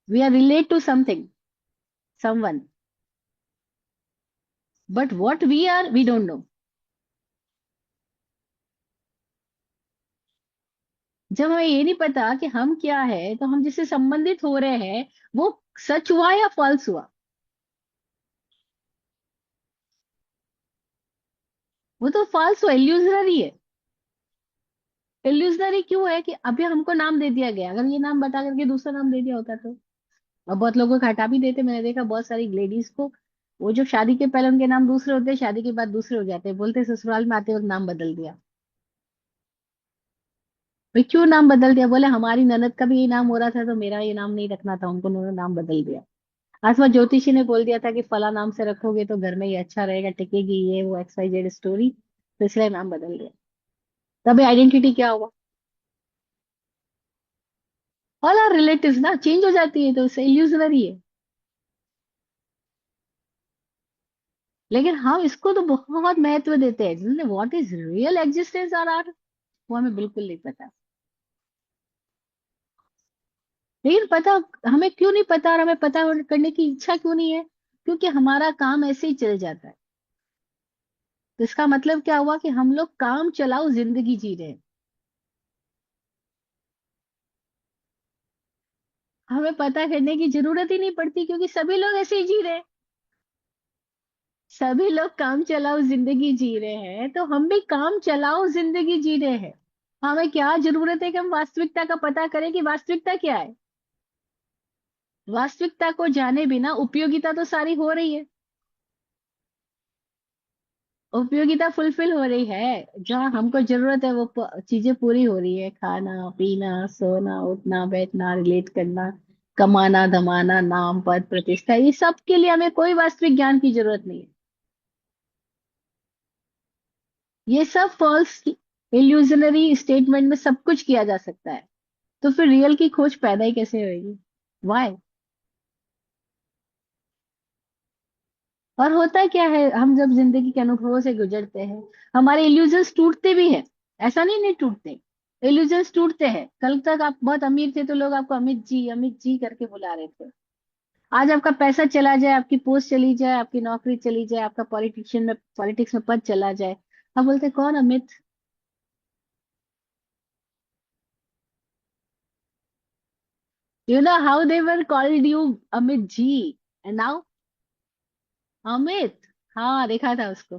we are relate to something, someone, but what we are we don't know. जब हमें ये नहीं पता कि हम क्या है, तो हम जिससे संबंधित हो रहे हैं वो सच हुआ या फॉल्स हुआ। वो तो फॉल्स हुआ, इल्यूजनरी है। इल्यूजनरी क्यों है कि अभी हमको नाम दे दिया गया, अगर ये नाम बता करके दूसरा नाम दे दिया होता तो। और बहुत लोगों को हटा भी देते, मैंने देखा बहुत सारी लेडीज को, वो जो शादी के पहले उनके नाम दूसरे होते हैं, शादी के बाद दूसरे हो जाते हैं, बोलते ससुराल में आते वक्त नाम बदल दिया। भाई क्यों नाम बदल दिया? बोले हमारी ननद का भी ये नाम हो रहा था, तो मेरा ये नाम नहीं रखना था, उनको उन्होंने नाम बदल दिया। आसमा ज्योतिषी ने बोल दिया था कि फला नाम से रखोगे तो घर में ये अच्छा रहेगा, टिकेगी, ये वो एक्स वाई जेड स्टोरी, तो इसलिए नाम बदल दिया। तब आइडेंटिटी क्या हुआ? ऑल आर रिलेटिव्स ना, चेंज हो जाती है, तो इससे इल्यूजनरी है। लेकिन हम इसको तो बहुत महत्व देते हैं, what is real existence are are, वो हमें बिल्कुल नहीं पता। लेकिन पता, हमें क्यों नहीं पता, और हमें पता करने की इच्छा क्यों नहीं है? क्योंकि हमारा काम ऐसे ही चल जाता है। तो इसका मतलब क्या हुआ कि हम लोग काम चलाओ जिंदगी जी रहे हैं। हमें पता करने की जरूरत ही नहीं पड़ती, क्योंकि सभी लोग ऐसे ही जी रहे हैं। सभी लोग काम चलाओ जिंदगी जी रहे हैं, तो हम भी काम चलाओ जिंदगी जी रहे हैं। हमें क्या जरूरत है कि हम वास्तविकता का पता करें कि वास्तविकता क्या है? वास्तविकता को जाने बिना उपयोगिता तो सारी हो रही है। उपयोगिता फुलफिल हो रही है, जहाँ हमको जरूरत है वो चीजें पूरी हो रही है, खाना पीना, सोना उठना बैठना, रिलेट करना, कमाना धमाना, नाम पद प्रतिष्ठा, ये सब के लिए हमें कोई वास्तविक ज्ञान की जरूरत नहीं है। ये सब फॉल्स इल्यूजनरी स्टेटमेंट में सब कुछ किया जा सकता है। तो फिर रियल की खोज पैदा ही कैसे होगी? वाई? और होता क्या है, हम जब जिंदगी के अनुभवों से गुजरते हैं, हमारे इल्यूजन्स टूटते भी हैं। ऐसा नहीं नहीं टूटते, इल्यूजन्स टूटते हैं। कल तक आप बहुत अमीर थे तो लोग आपको अमित जी करके बुला रहे थे। आज आपका पैसा चला जाए, आपकी पोस्ट चली जाए, आपकी नौकरी चली जाए, आपका पॉलिटिक्स में पद चला जाए, आप बोलते कौन Amit? You know how they were called you? Amit ji. And now Amit. हाँ देखा था उसको।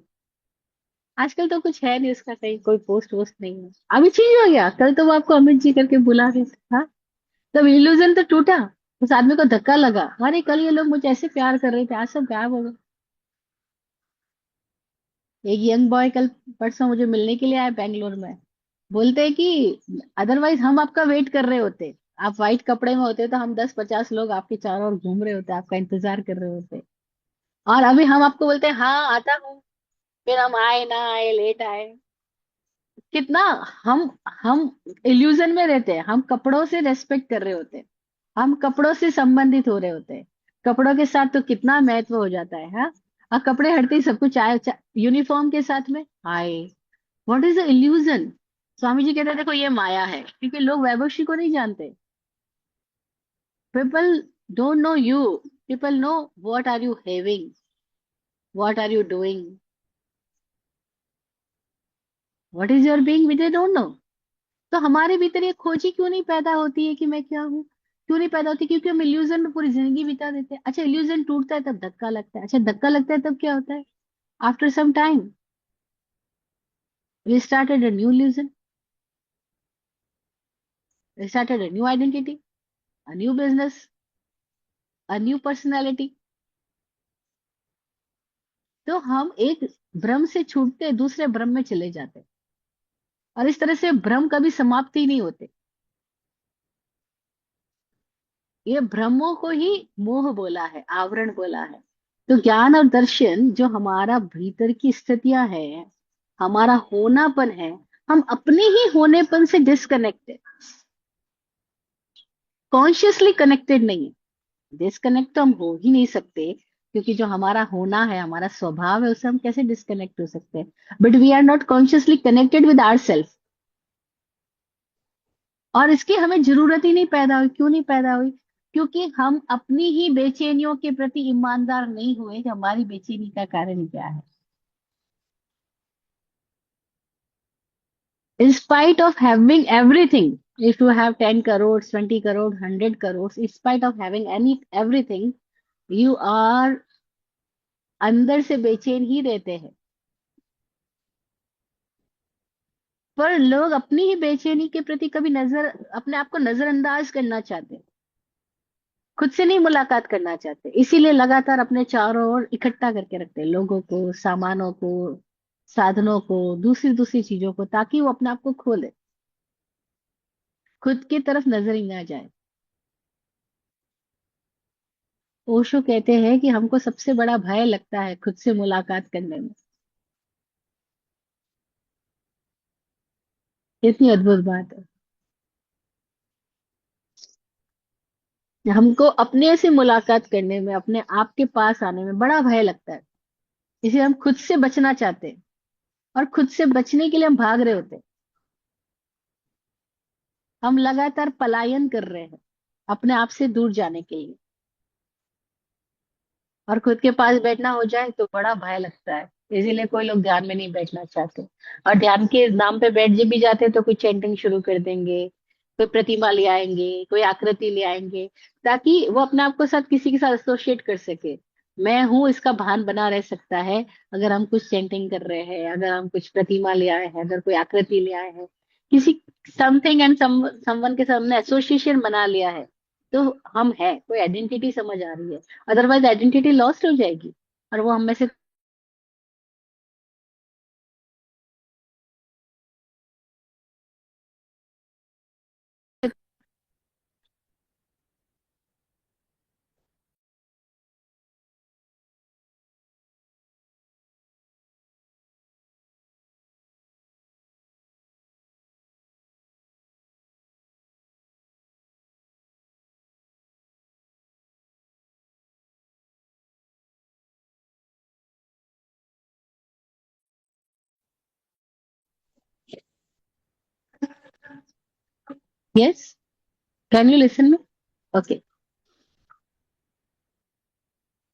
आजकल तो कुछ है नहीं उसका, कहीं कोई पोस्ट वोस्ट नहीं है। अभी चेंज हो गया, कल तो वो आपको अमित जी करके बुला रहे थे। हाँ, तब इल्यूजन तो टूटा। उस आदमी को धक्का लगा, अरे कल ये लोग मुझे ऐसे प्यार कर रहे थे, आज सब गायब हो गए। एक यंग बॉय कल परसों मुझे मिलने के लिए आया बैंगलोर में। बोलते हैं कि अदरवाइज हम आपका वेट कर रहे होते, आप व्हाइट कपड़े में होते तो हम 10-50 लोग आपके चारों ओर घूम रहे होते, आपका इंतजार कर रहे होते। और अभी हम आपको बोलते हैं हाँ आता हूँ, फिर हम आए ना आए, लेट आए। कितना हम हम इल्यूजन में रहते हैं, हम कपड़ों से रेस्पेक्ट कर रहे होते हैं, हम कपड़ों से संबंधित हो रहे होते हैं। कपड़ों के साथ तो कितना महत्व हो जाता है। हाँ, और कपड़े हटते ही सब कुछ आए, यूनिफॉर्म के साथ में आए। What is the illusion? Swami ji कहते हैं देखो ये माया है, क्योंकि लोग वैभव श्री को नहीं जानते। People don't know you, people know what are you having, what are you doing, what is your being, we they don't know. तो हमारे भीतर ये खोज ही क्यों नहीं पैदा होती है कि मैं क्या हूँ? क्यों नहीं पैदा होती? क्योंकि हम इल्यूजन में पूरी जिंदगी बिता देते हैं। अच्छा, इल्यूजन टूटता है तब धक्का लगता है। अच्छा, धक्का लगता है तब क्या होता है? After some time we started a new illusion, we started a new identity, a new business, a new personality. तो हम एक भ्रम से छूटते दूसरे भ्रम में चले जाते हैं। और इस तरह से भ्रम कभी समाप्त ही नहीं होते। ये भ्रमों को ही मोह बोला है, आवरण बोला है। तो ज्ञान और दर्शन जो हमारा भीतर की स्थितियां है, हमारा होनापन है, हम अपने ही होनेपन से डिस्कनेक्टेड, कॉन्शियसली कनेक्टेड नहीं है। डिस्कनेक्ट तो हम हो ही नहीं सकते, क्योंकि जो हमारा होना है, हमारा स्वभाव है, उससे हम कैसे डिस्कनेक्ट हो सकते हैं? But we are not consciously connected with our self. और इसकी हमें जरूरत ही नहीं पैदा हुई। क्यों नहीं पैदा हुई? क्योंकि हम अपनी ही बेचैनियों के प्रति ईमानदार नहीं हुए कि हमारी बेचैनी का कारण क्या है। In spite of having everything, if you have 10 crores, 20 crores, 100 crores, in spite of having any everything, you are अंदर से बेचैन ही रहते हैं। पर लोग अपनी ही बेचैनी के प्रति कभी नजर, अपने आप को नजरअंदाज करना चाहते हैं, खुद से नहीं मुलाकात करना चाहते, इसीलिए लगातार अपने चारों ओर इकट्ठा करके रखते हैं, लोगों को, सामानों को, साधनों को, दूसरी दूसरी चीजों को, ताकि वो अपने आप को खो ले, खुद की तरफ नजर ही ना जाए। ओशो कहते हैं कि हमको सबसे बड़ा भय लगता है खुद से मुलाकात करने में। इतनी अद्भुत बात है। हमको अपने से मुलाकात करने में, अपने आप के पास आने में बड़ा भय लगता है। इसलिए हम खुद से बचना चाहते हैं, और खुद से बचने के लिए हम भाग रहे होते हैं। हम लगातार पलायन कर रहे हैं अपने आप से दूर जाने के लिए। और खुद के पास बैठना हो जाए तो बड़ा भय लगता है, इसीलिए कोई लोग ध्यान में नहीं बैठना चाहते। और ध्यान के नाम पे बैठ जब भी जाते हैं तो कोई चैंटिंग शुरू कर देंगे, कोई प्रतिमा ले आएंगे, कोई आकृति ले आएंगे, ताकि वो अपने आप को साथ किसी के साथ एसोसिएट कर सके। मैं हूं इसका भान बना रह सकता है अगर हम कुछ चैंटिंग कर रहे हैं, अगर हम कुछ प्रतिमा ले आए हैं, अगर कोई आकृति ले आए हैं, किसी समथिंग एंड समवन के सामने एसोसिएशन बना लिया है, तो हम है, कोई आइडेंटिटी समझ आ रही है। अदरवाइज आइडेंटिटी लॉस्ट हो जाएगी, और वो हम में से। Yes, can you listen me? Okay.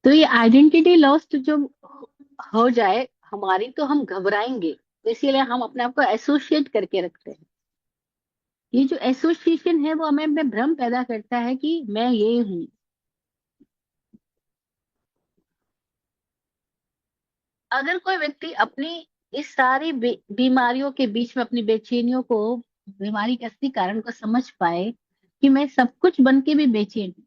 तो ये आइडेंटिटी लॉस्ट जो हो जाए हमारी, तो हम घबराएंगे, तो इसीलिए हम अपने आप को एसोसिएट करके रखते हैं। ये जो एसोसिएशन है वो हमें में भ्रम पैदा करता है कि मैं ये हूं। अगर कोई व्यक्ति अपनी इस सारी बीमारियों के बीच में अपनी बेचैनियों को, बीमारी के असली कारण को समझ पाए कि मैं सब कुछ बन के भी बेचैन हूँ।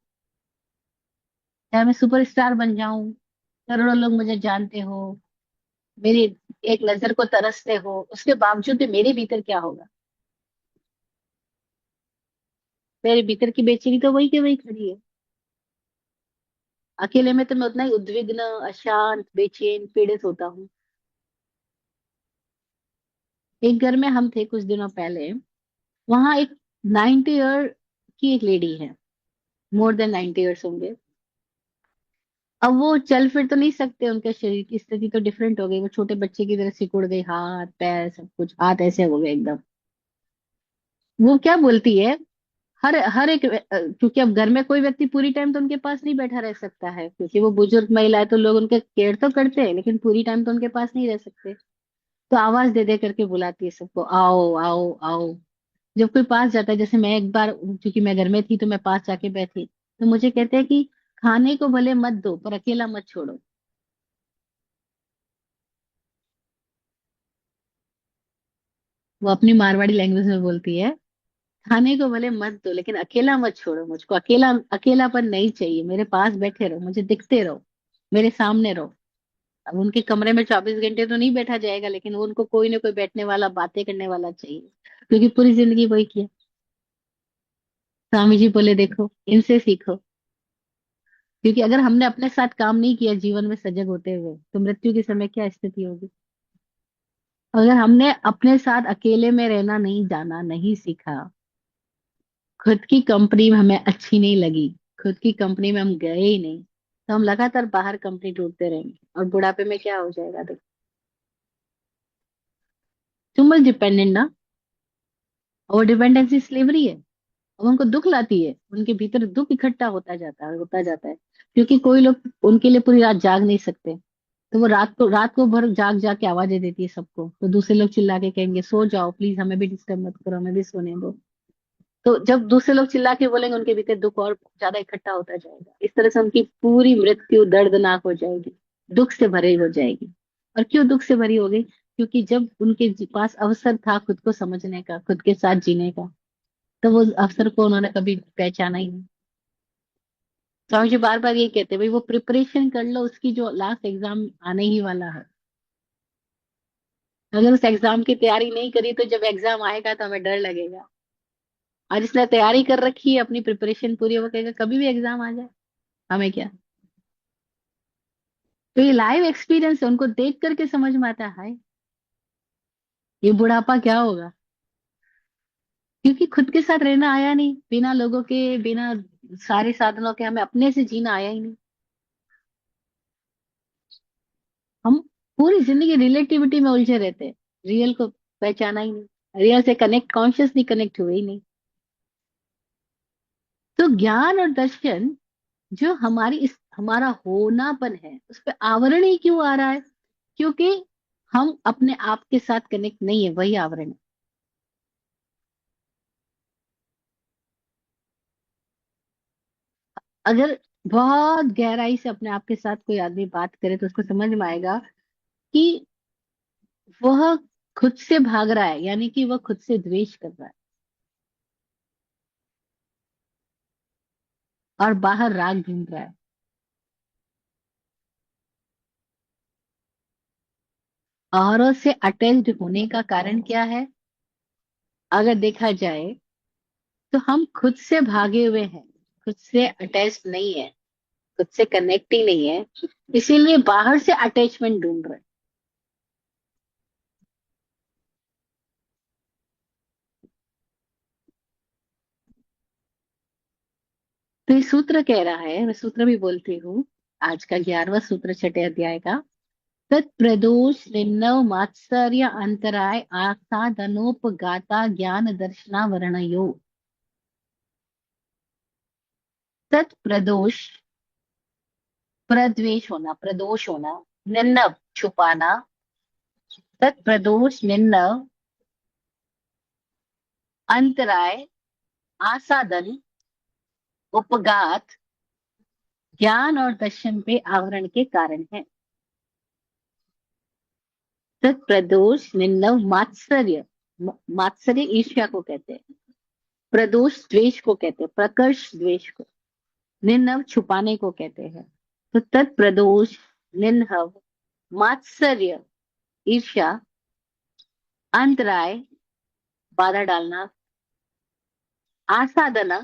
चाहे मैं सुपरस्टार बन जाऊं, करोड़ों लोग मुझे जानते हो, मेरी एक नजर को तरसते हो, उसके बावजूद भी मेरे भीतर क्या होगा? मेरे भीतर की बेचैनी तो वही के वही खड़ी है। अकेले में तो मैं उतना ही उद्विग्न, अशांत, बेचैन, पीड़ित होता हूँ। एक घर में हम थे कुछ दिनों पहले। वहां एक 90 ईयर की एक लेडी है, मोर देन 90 ईयर्स होंगे। अब वो चल फिर तो नहीं सकते, उनके शरीर की स्थिति तो डिफरेंट हो गई, वो छोटे बच्चे की तरह सिकुड़ गई, हाथ पैर सब कुछ, हाथ ऐसे हो गए एकदम। वो क्या बोलती है, हर हर एक क्योंकि अब घर में कोई व्यक्ति पूरी टाइम तो उनके पास नहीं बैठा रह सकता है, क्योंकि वो बुजुर्ग महिला है, तो लोग उनके केयर तो करते हैं लेकिन पूरी टाइम तो उनके पास नहीं रह सकते। तो आवाज दे दे करके बुलाती है सबको, आओ आओ आओ। जब कोई पास जाता है, जैसे मैं एक बार, क्योंकि मैं घर में थी तो मैं पास जाके बैठी, तो मुझे कहते हैं कि खाने को भले मत दो पर अकेला मत छोड़ो। वो अपनी मारवाड़ी लैंग्वेज में बोलती है, खाने को भले मत दो लेकिन अकेला मत छोड़ो, मुझको अकेला, अकेलापन नहीं चाहिए, मेरे पास बैठे रहो, मुझे दिखते रहो, मेरे सामने रहो। अब उनके कमरे में 24 घंटे तो नहीं बैठा जाएगा, लेकिन वो उनको कोई ना कोई बैठने वाला, बातें करने वाला चाहिए, क्योंकि पूरी जिंदगी वही किया। स्वामी जी बोले देखो, इनसे सीखो। क्योंकि अगर हमने अपने साथ काम नहीं किया जीवन में सजग होते हुए, तो मृत्यु के समय क्या स्थिति होगी? अगर हमने अपने साथ अकेले में रहना नहीं जाना, नहीं सीखा, खुद की कंपनी में हमें अच्छी नहीं लगी, खुद की कंपनी में हम गए ही नहीं, तो हम लगातार बाहर कंपनी ढूंढते रहेंगे, और बुढ़ापे में क्या हो जाएगा देखो। टू मच डिपेंडेंट ना। और डिपेंडेंसी स्लेवरी है। अब उनको दुख लाती है, उनके भीतर दुख इकट्ठा होता जाता है, क्योंकि कोई लोग उनके लिए पूरी रात जाग नहीं सकते। तो वो रात को भर जाग जाग के आवाजें देती है सबको, तो दूसरे लोग चिल्ला के कहेंगे सो जाओ प्लीज, हमें भी डिस्टर्ब मत करो, हमें भी सोने दो। तो जब दूसरे लोग चिल्ला के बोलेंगे, उनके भीतर दुख और ज्यादा इकट्ठा होता जाएगा, इस तरह से उनकी पूरी मृत्यु दर्दनाक हो जाएगी, दुख से भरी हो जाएगी। और क्यों दुख से भरी हो गई? क्योंकि जब उनके पास अवसर था खुद को समझने का, खुद के साथ जीने का, तो वो अवसर को उन्होंने कभी पहचाना ही नहीं। स्वामी जी बार बार ये कहते हैं, भाई वो प्रिपरेशन कर लो, उसकी जो लास्ट एग्जाम आने ही वाला है। अगर उस एग्जाम की तैयारी नहीं करी, तो जब एग्जाम आएगा तो हमें डर लगेगा। और जिसने तैयारी कर रखी है, अपनी प्रिपरेशन पूरी है, वो कहेगा कभी भी एग्जाम आ जाए, हमें क्या। तो ये लाइव एक्सपीरियंस है, उनको देख करके समझ में आता है ये बुढ़ापा क्या होगा। क्योंकि खुद के साथ रहना आया नहीं, बिना लोगों के, बिना सारे साधनों के, हमें अपने से जीना आया ही नहीं। हम पूरी जिंदगी रिलेटिविटी में उलझे रहते हैं, रियल को पहचाना ही नहीं, रियल से कनेक्ट, कॉन्शियसली कनेक्ट हुए ही नहीं। तो ज्ञान और दर्शन, जो हमारा होनापन है, उस पर आवरण ही क्यों आ रहा है? क्योंकि हम अपने आप के साथ कनेक्ट नहीं है, वही आवरण है। अगर बहुत गहराई से अपने आप के साथ कोई आदमी बात करे, तो उसको समझ में आएगा कि वह खुद से भाग रहा है, यानी कि वह खुद से द्वेष कर रहा है, और बाहर राग ढूंढ रहा है। औरों से अटैच्ड होने का कारण क्या है? अगर देखा जाए, तो हम खुद से भागे हुए हैं, खुद से अटैच्ड नहीं है, खुद से कनेक्ट ही नहीं है, इसीलिए बाहर से अटैचमेंट ढूंढ रहे हैं। तो ये सूत्र कह रहा है, मैं सूत्र भी बोलती हूँ, आज का 11वां सूत्र, छठे अध्याय का। तत्प्रदोष निर्णव मात्सर्य अंतराय आसादनोपगाता ज्ञान दर्शना वर्णयो। तत्प्रदोष, प्रद्वेष होना, प्रदोष होना, निर्णव छुपाना, तत्प्रदोष निर्णव, अंतराय, आसादन, उपघात, ज्ञान और दर्शन पे आवरण के कारण है। तत् प्रदोष निर्नव मात्सर्य। मात्सर्य ईर्ष्या को कहते हैं। प्रदोष द्वेष को कहते हैं, प्रकर्ष द्वेष को। निर्नव छुपाने को कहते हैं। तो तत् प्रदोष, निर्नव, मात्सर्य, ईर्ष्या, अंतराय, बाधा डालना, आसादना,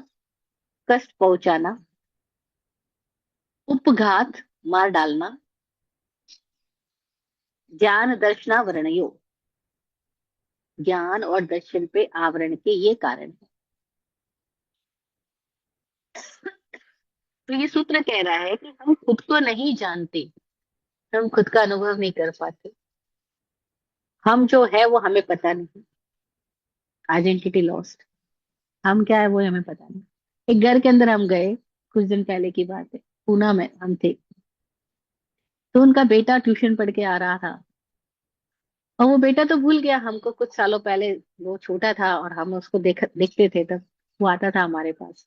कष्ट पहुंचाना, उपघात, मार डालना, ज्ञान दर्शनावरणयो, ज्ञान और दर्शन पे आवरण के ये कारण है। तो ये सूत्र कह रहा है कि हम खुद को नहीं जानते, हम खुद का अनुभव नहीं कर पाते, हम जो है वो हमें पता नहीं। Identity lost. हम क्या है वो हमें पता नहीं। एक घर के अंदर हम गए, कुछ दिन पहले की बात है, पूना में हम थे। तो उनका बेटा ट्यूशन पढ़ के आ रहा था, और वो बेटा तो भूल गया हमको, कुछ सालों पहले वो छोटा था और हम उसको देखते थे तब। वो आता था हमारे पास।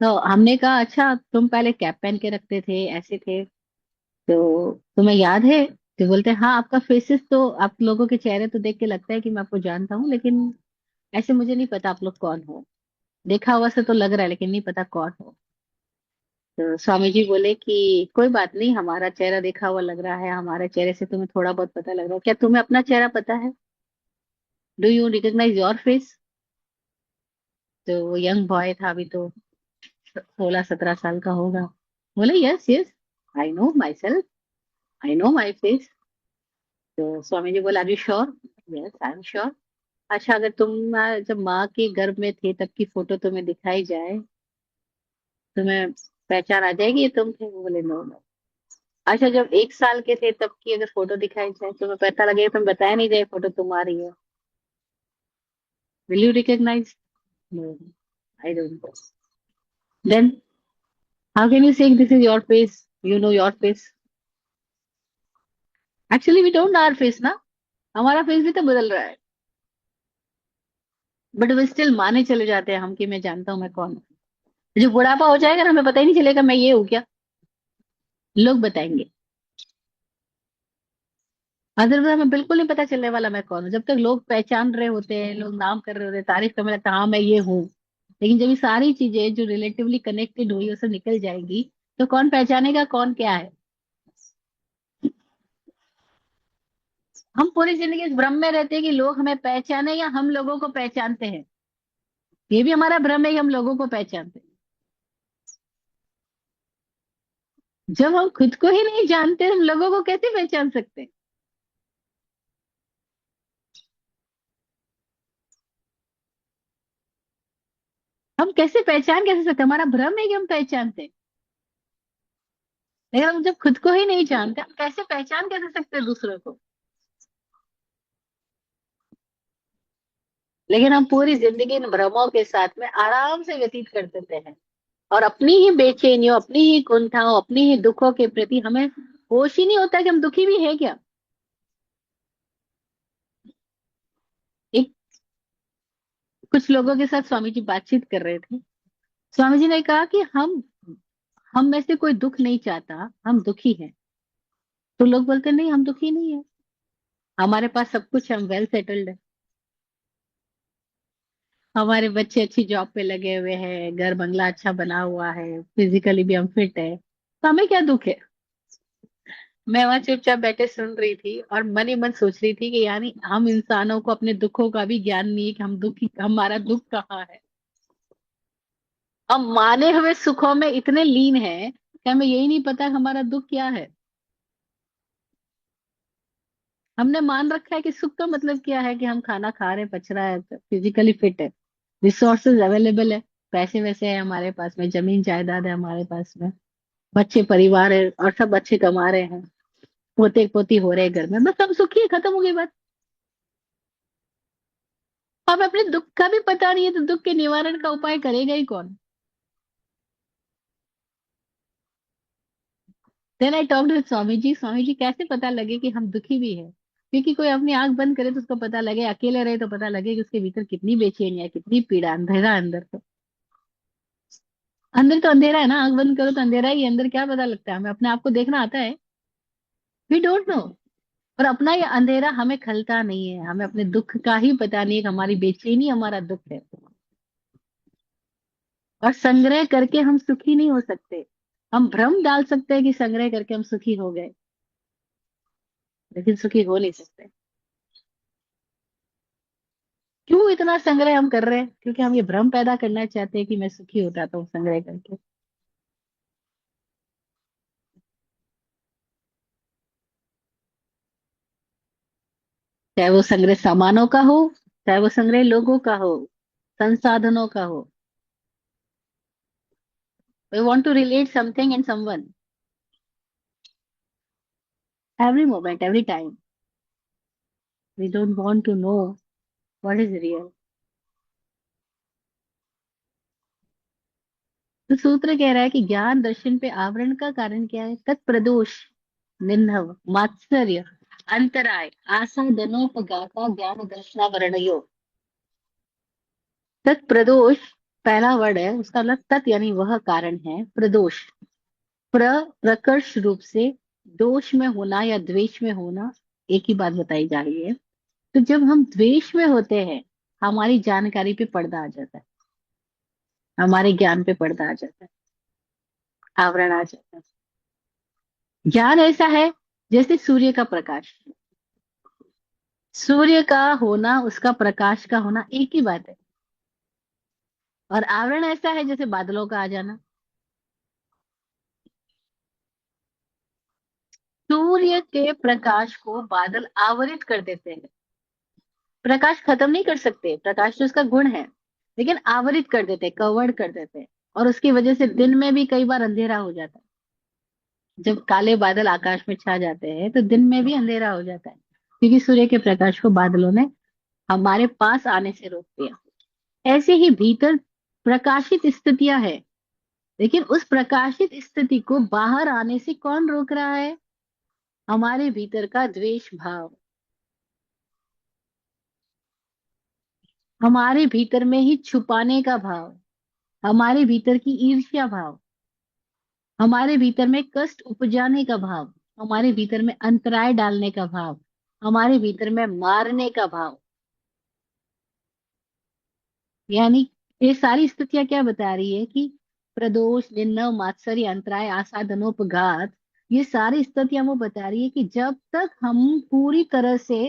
तो हमने कहा, अच्छा तुम पहले कैप पहन के रखते थे, ऐसे थे, तो तुम्हें याद है? तो बोलते हैं, हाँ आपका फेसेस तो, आप लोगों के चेहरे तो देख के लगता है कि मैं आपको जानता हूँ, लेकिन ऐसे मुझे नहीं पता आप लोग कौन हो। देखा हुआ से तो लग रहा है, लेकिन नहीं पता कौन हो। तो स्वामी जी बोले कि कोई बात नहीं, हमारा चेहरा देखा हुआ लग रहा है, हमारे चेहरे से तुम्हें थोड़ा बहुत पता लग रहा है, क्या तुम्हें अपना चेहरा पता है? Do you recognise your face? तो वो यंग बॉय था, अभी तो 16-17 साल का होगा। बोले, yes yes, I know my self, I know my face. तो स्वामी जी बोला, are you sure? Yes I am sure. अच्छा, अगर तुम जब माँ के गर्भ में थे तब की फोटो तुम्हें दिखाई जाए, तुम्हें पहचान आ जाएगी ये तुम थे? वो बोले, नो नो। अच्छा, जब 1 साल के थे तब की अगर फोटो दिखाई जाए, तुम्हें पता लगेगा, तुम्हें बताया नहीं जाए फोटो तुम्हारी है, will you recognise? No, I don't know. Then how can you say this is your face, you know your face? Actually we don't know our face ना, हमारा फेस भी तो बदल रहा है। बट वे स्टिल माने चले जाते हैं हम कि मैं जानता हूँ मैं कौन हूँ। जो बुढ़ापा हो जाएगा ना, हमें पता ही नहीं चलेगा मैं ये हूँ क्या, लोग बताएंगे। अदरवाइज हमें बिल्कुल नहीं पता चलने वाला मैं कौन हूँ। जब तक लोग पहचान रहे होते हैं, लोग नाम कर रहे होते हैं, तारीफ करने लगता है, हाँ मैं ये हूँ। लेकिन जब ये सारी चीजें जो रिलेटिवली कनेक्टेड हुई उसे निकल जाएगी, तो कौन पहचानेगा कौन क्या है? हम पूरी जिंदगी इस भ्रम में रहते हैं कि लोग हमें पहचाने या हम लोगों को पहचानते हैं। ये भी हमारा भ्रम है कि हम लोगों को पहचानते हैं। जब हम खुद को ही नहीं जानते, हम लोगों को कैसे पहचान सकते हैं? हम कैसे पहचान कैसे सकते हैं? हमारा भ्रम है कि हम पहचानते हैं। लेकिन हम जब खुद को ही नहीं जानते, हम कैसे पहचान कैसे सकते हैं दूसरों को? लेकिन हम पूरी जिंदगी इन भ्रमों के साथ में आराम से व्यतीत कर देते हैं, और अपनी ही बेचैनियों, अपनी ही कुंठाओं, अपनी ही दुखों के प्रति हमें होश ही नहीं होता कि हम दुखी भी है क्या। एक कुछ लोगों के साथ स्वामी जी बातचीत कर रहे थे। स्वामी जी ने कहा कि हम में से कोई दुख नहीं चाहता, हम दुखी हैं। तो लोग बोलते नहीं, हम दुखी नहीं है, हमारे पास सब कुछ है, हम वेल सेटल्ड है, हमारे बच्चे अच्छी जॉब पे लगे हुए हैं, घर बंगला अच्छा बना हुआ है, फिजिकली भी हम फिट है, तो हमें क्या दुख है? मैं वहां चुपचाप बैठे सुन रही थी और मन ही मन सोच रही थी कि यानी हम इंसानों को अपने दुखों का भी ज्ञान नहीं है कि हम दुखी, हमारा दुख कहाँ है। हम माने हुए सुखों में इतने लीन हैं कि हमें यही नहीं पता हमारा दुख क्या है। हमने मान रखा है कि सुख का मतलब क्या है, कि हम खाना खा रहे हैं, पच रहा है, फिजिकली फिट है, रिसोर्सेज अवेलेबल है, पैसे वैसे है हमारे पास में, जमीन जायदाद है हमारे पास में, बच्चे परिवार है और सब अच्छे कमा रहे हैं, पोते पोती हो रहे हैं घर में, बस हम सुखी है, खत्म हो गई बात। अब अपने दुख का भी पता नहीं है, तो दुख के निवारण का उपाय करेगा ही कौन? Then I talked with Swami ji, Swami ji कैसे पता लगे कि हम दुखी भी है? क्योंकि कोई अपनी आंख बंद करे तो उसको पता लगे, अकेले रहे तो पता लगे कि उसके भीतर कितनी बेचैनी है, कितनी पीड़ा, अंधेरा है अंदर तो। अंदर तो अंधेरा है ना, आंख बंद करो तो अंधेरा ही है अंदर, क्या पता लगता है हमें? अपने आप को देखना आता है? We don't know. और अपना ये अंधेरा हमें खलता नहीं है, हमें अपने दुख का ही पता नहीं है कि हमारी बेचैनी हमारा दुख है। और संग्रह करके हम सुखी नहीं हो सकते। हम भ्रम डाल सकते हैं कि संग्रह करके हम सुखी हो गए, लेकिन सुखी हो नहीं सकते। क्यों इतना संग्रह हम कर रहे हैं? क्योंकि हम ये भ्रम पैदा करना चाहते हैं कि मैं सुखी हो जाता हूँ संग्रह करके। चाहे वो संग्रह सामानों का हो, चाहे वो संग्रह लोगों का हो, संसाधनों का हो। We want to relate something in someone every moment, every time. We don't want to know what is real. तो सूत्र कह रहा है कि ज्ञान दर्शन पे आवरण का कारण क्या है? तत्प्रदोष, निंदव, मात्सर्य, अंतराय, आसादनोपगाता, ज्ञान दर्शनावरणयो। तत्प्रदोष पहला वर्ड है, उसका मतलब तत् यानी वह कारण है, प्रदोष प्रकर्ष रूप से दोष में होना या द्वेष में होना, एक ही बात बताई जा रही है। तो जब हम द्वेष में होते हैं, हमारी जानकारी पे पर्दा आ जाता है, हमारे ज्ञान पे पर्दा आ जाता है, आवरण आ जाता है। ज्ञान ऐसा है जैसे सूर्य का प्रकाश। सूर्य का होना, उसका प्रकाश का होना एक ही बात है। और आवरण ऐसा है जैसे बादलों का आ जाना। सूर्य के प्रकाश को बादल आवरित कर देते हैं। प्रकाश खत्म नहीं कर सकते, प्रकाश तो उसका गुण है, लेकिन आवरित कर देते हैं, कवर्ड कर देते हैं। और उसकी वजह से दिन में भी कई बार अंधेरा हो जाता है। जब काले बादल आकाश में छा जाते हैं तो दिन में भी अंधेरा हो जाता है, क्योंकि सूर्य के प्रकाश को बादलों ने हमारे पास आने से रोक दिया। ऐसे ही भीतर प्रकाशित स्थितियां है, लेकिन उस प्रकाशित स्थिति को बाहर आने से कौन रोक रहा है? हमारे भीतर का द्वेष भाव, हमारे भीतर में ही छुपाने का भाव, हमारे भीतर की ईर्ष्या भाव, हमारे भीतर में कष्ट उपजाने का भाव, हमारे भीतर में अंतराय डालने का भाव, हमारे भीतर में मारने का भाव। यानी ये सारी स्थितियां क्या बता रही है कि प्रदोष, निंदा, मात्सर्य, अंतराय, आसादनोपघात, ये सारी स्थितियां वो बता रही है कि जब तक हम पूरी तरह से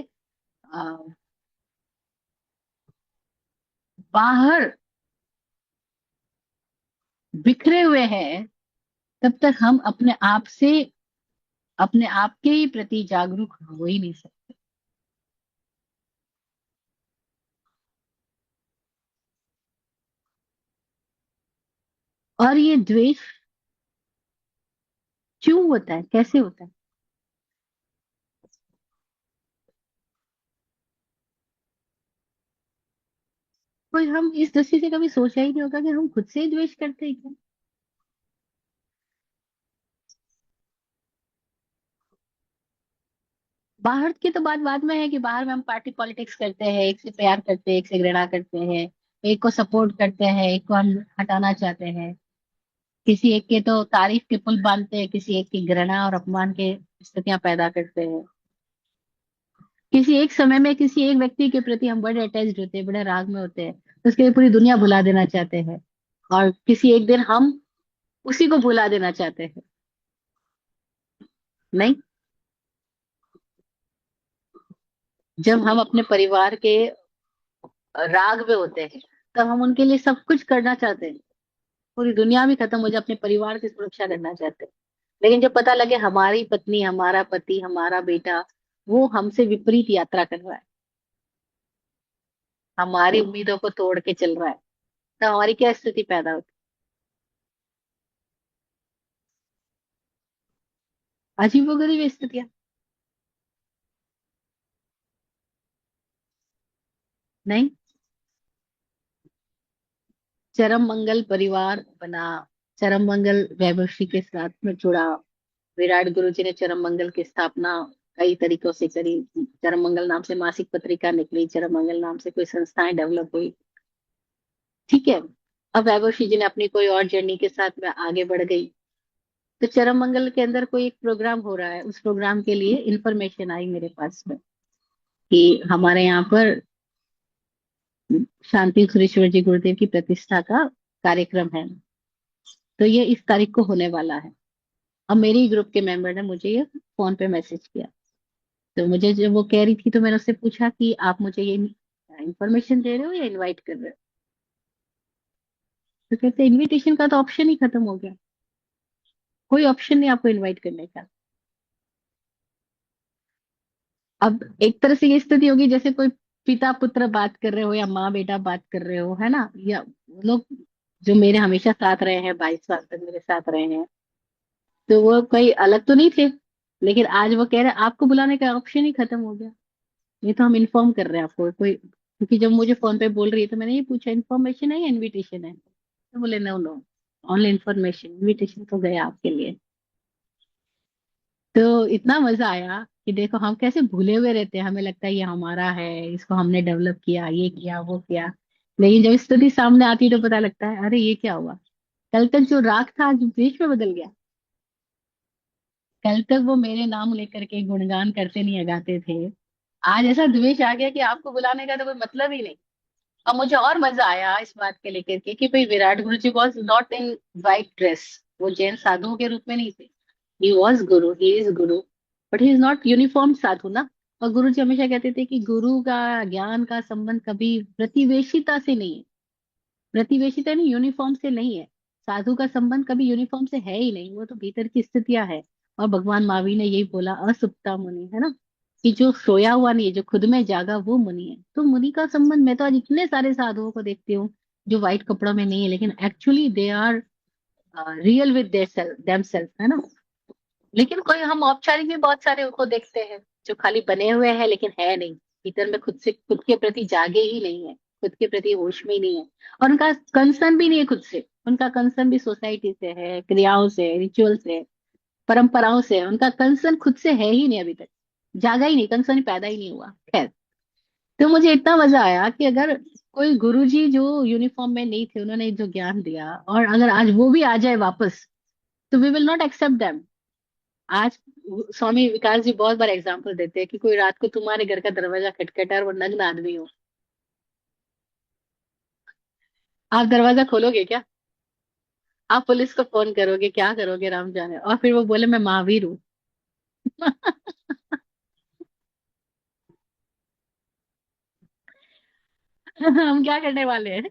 आ, बाहर बिखरे हुए हैं, तब तक हम अपने आप से, अपने आप के ही प्रति जागरूक हो ही नहीं सकते। और ये द्वेष क्यों होता है, कैसे होता है? कोई हम इस दृष्टि से कभी सोचा ही नहीं होगा कि हम खुद से ही द्वेष करते हैं क्या? बाहर की तो बात बाद में है कि बाहर में हम पार्टी पॉलिटिक्स करते हैं, एक से प्यार करते हैं, एक से घृणा करते हैं, एक को सपोर्ट करते हैं, एक को हम हटाना चाहते हैं। किसी एक के तो तारीफ के पुल बांधते हैं, किसी एक की घृणा और अपमान के स्थितियां पैदा करते हैं। किसी एक समय में किसी एक व्यक्ति के प्रति हम बड़े अटैच्ड होते हैं, बड़े राग में होते हैं, तो उसके लिए पूरी दुनिया भुला देना चाहते हैं। और किसी एक दिन हम उसी को भुला देना चाहते हैं। नहीं, जब हम अपने परिवार के राग में होते हैं, तब हम उनके लिए सब कुछ करना चाहते हैं, पूरी दुनिया भी खत्म हो जाए, अपने परिवार की सुरक्षा करना चाहते हैं। लेकिन जब पता लगे हमारी पत्नी, हमारा पति, हमारा बेटा वो हमसे विपरीत यात्रा कर रहा है, हमारी उम्मीदों को तोड़ के चल रहा है, तो हमारी क्या स्थिति पैदा होती है? अजीबोगरीब स्थितियां। नहीं, चरम मंगल परिवार बना, चरम मंगल वैभवश्री के साथ में जुड़ा। विराट गुरु जी ने चरम मंगल की स्थापना कई तरीकों से करी। चरम मंगल नाम से मासिक पत्रिका निकली, चरम मंगल नाम से कोई संस्थाएं डेवलप हुई। ठीक है। अब वैभवश्री जी ने अपनी कोई और जर्नी के साथ में आगे बढ़ गई। तो चरम मंगल के अंदर कोई एक प्रोग्राम हो रहा है, उस प्रोग्राम के लिए इंफॉर्मेशन आई मेरे पास में कि हमारे यहाँ पर शांति सुरेश्वर जी गुरुदेव की प्रतिष्ठा का कार्यक्रम है। तो ये इस तारीख को होने वाला है। अब मेरे ही ग्रुप के मेंबर ने मुझे ये फोन पे मैसेज किया। तो मुझे जब वो कह रही थी तो मैंने उससे पूछा कि आप मुझे ये इंफॉर्मेशन दे रहे हो या इनवाइट कर रहे हो। तो कहते इनविटेशन का तो ऑप्शन ही खत्म हो गया, कोई ऑप्शन नहीं आपको इनवाइट करने का। अब एक तरह से ये स्थिति होगी जैसे कोई पिता पुत्र बात कर रहे हो या माँ बेटा बात कर रहे हो, है ना, या वो लोग जो मेरे हमेशा साथ रहे हैं, 22 साल तक मेरे साथ रहे हैं, तो वो कोई अलग तो नहीं थे। लेकिन आज वो कह रहे हैं आपको बुलाने का ऑप्शन ही खत्म हो गया। ये तो हम इन्फॉर्म कर रहे हैं आपको कोई, क्योंकि जब मुझे फोन पे बोल रही है तो मैंने ये पूछा इन्फॉर्मेशन है या इनविटेशन है, तो बोले no no, only information, invitation तो गया आपके लिए। तो इतना मजा आया कि देखो हम कैसे भूले हुए रहते हैं, हमें लगता है ये हमारा है, इसको हमने डेवलप किया, ये किया वो किया। लेकिन जब स्थिति सामने आती है तो पता लगता है अरे ये क्या हुआ। कल तक जो राग था आज द्वेष में बदल गया। कल तक वो मेरे नाम लेकर के गुणगान करते नहीं गाते थे, आज ऐसा द्वेष आ गया कि आपको बुलाने का तो कोई मतलब ही नहीं। अब मुझे और मजा आया इस बात के लेकर के कि भाई Virat guru ji was not in white dress, वो जैन साधुओं के रूप में नहीं थे। He was guru, he is guru, but he is not uniform sadhu ना। और गुरु जी हमेशा कहते थे कि गुरु का ज्ञान का संबंध कभी प्रतिवेशिता से नहीं है। प्रतिवेशिता नहीं, यूनिफॉर्म से नहीं है। साधु का संबंध कभी यूनिफॉर्म से है ही नहीं, वो तो भीतर की स्थितियां है। और भगवान महावीर ने यही बोला असुप्ता मुनि, है ना, कि जो सोया हुआ नहीं है, जो खुद में जागा वो मुनि है। तो मुनि का संबंध, मैं तो आज इतने सारे साधुओं को देखती हूँ जो व्हाइट कपड़ों में नहीं है, लेकिन actually they are real with their self them self, है ना। लेकिन कोई हम औपचारिक भी बहुत सारे उनको देखते हैं जो खाली बने हुए हैं लेकिन है नहीं, भीतर में खुद से, खुद के प्रति जागे ही नहीं है, खुद के प्रति होश में ही नहीं है। और उनका कंसर्न भी नहीं है खुद से, उनका कंसर्न भी सोसाइटी से है, क्रियाओं से, रिचुअल से, परंपराओं से है। उनका कंसर्न खुद से है ही नहीं, अभी तक जागा ही नहीं, कंसर्न पैदा ही नहीं हुआ। खैर, तो मुझे इतना मजा आया कि अगर कोई गुरुजी जो यूनिफॉर्म में नहीं थे, उन्होंने जो ज्ञान दिया, और अगर आज वो भी आ जाए वापस, तो we will not accept them. आज स्वामी विकास जी बहुत बार एग्जाम्पल देते हैं कि कोई रात को तुम्हारे घर का दरवाजा खटखटा और वो नग्न आदमी हो, आप दरवाजा खोलोगे क्या? आप पुलिस को फोन करोगे, क्या करोगे राम जाने, और फिर वो बोले मैं महावीर हूँ। हम क्या करने वाले हैं?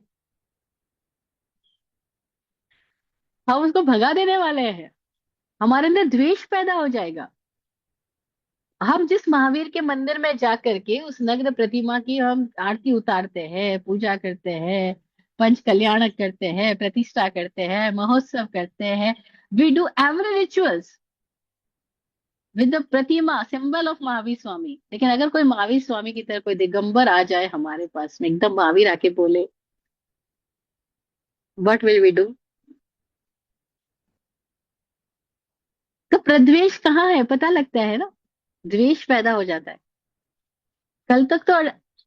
हम उसको भगा देने वाले हैं, हमारे अंदर द्वेष पैदा हो जाएगा। हम जिस महावीर के मंदिर में जा करके उस नग्न प्रतिमा की हम आरती उतारते हैं, पूजा करते हैं, पंच कल्याण करते हैं, प्रतिष्ठा करते हैं, महोत्सव करते हैं, we do every rituals with the pratima symbol of Mahavir Swami. लेकिन अगर कोई महावीर स्वामी की तरह कोई दिगंबर आ जाए हमारे पास में, एकदम महावीर आके बोले, व्हाट विल वी डू? तो प्रद्वेष कहाँ है पता लगता है ना, द्वेष पैदा हो जाता है। कल तक तो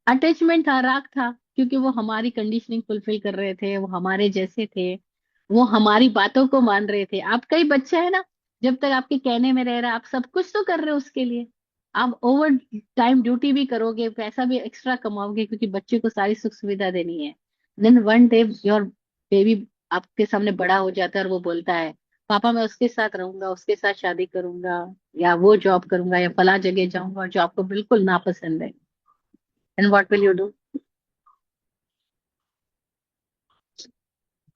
अटैचमेंट था, राग था, क्योंकि वो हमारी कंडीशनिंग फुलफिल कर रहे थे, वो हमारे जैसे थे, वो हमारी बातों को मान रहे थे। आप कई बच्चे है ना, जब तक आपके कहने में रह रहा है, आप सब कुछ तो कर रहे हो उसके लिए। आप ओवर टाइम ड्यूटी भी करोगे, पैसा भी एक्स्ट्रा कमाओगे, क्योंकि बच्चे को सारी सुख सुविधा देनी है। Then one day your baby आपके सामने बड़ा हो जाता है और वो बोलता है पापा मैं उसके साथ रहूंगा, उसके साथ शादी करूंगा, या वो जॉब करूंगा, या फला जगह जाऊंगा, और जो आपको बिल्कुल नापसंद है। And what will you do?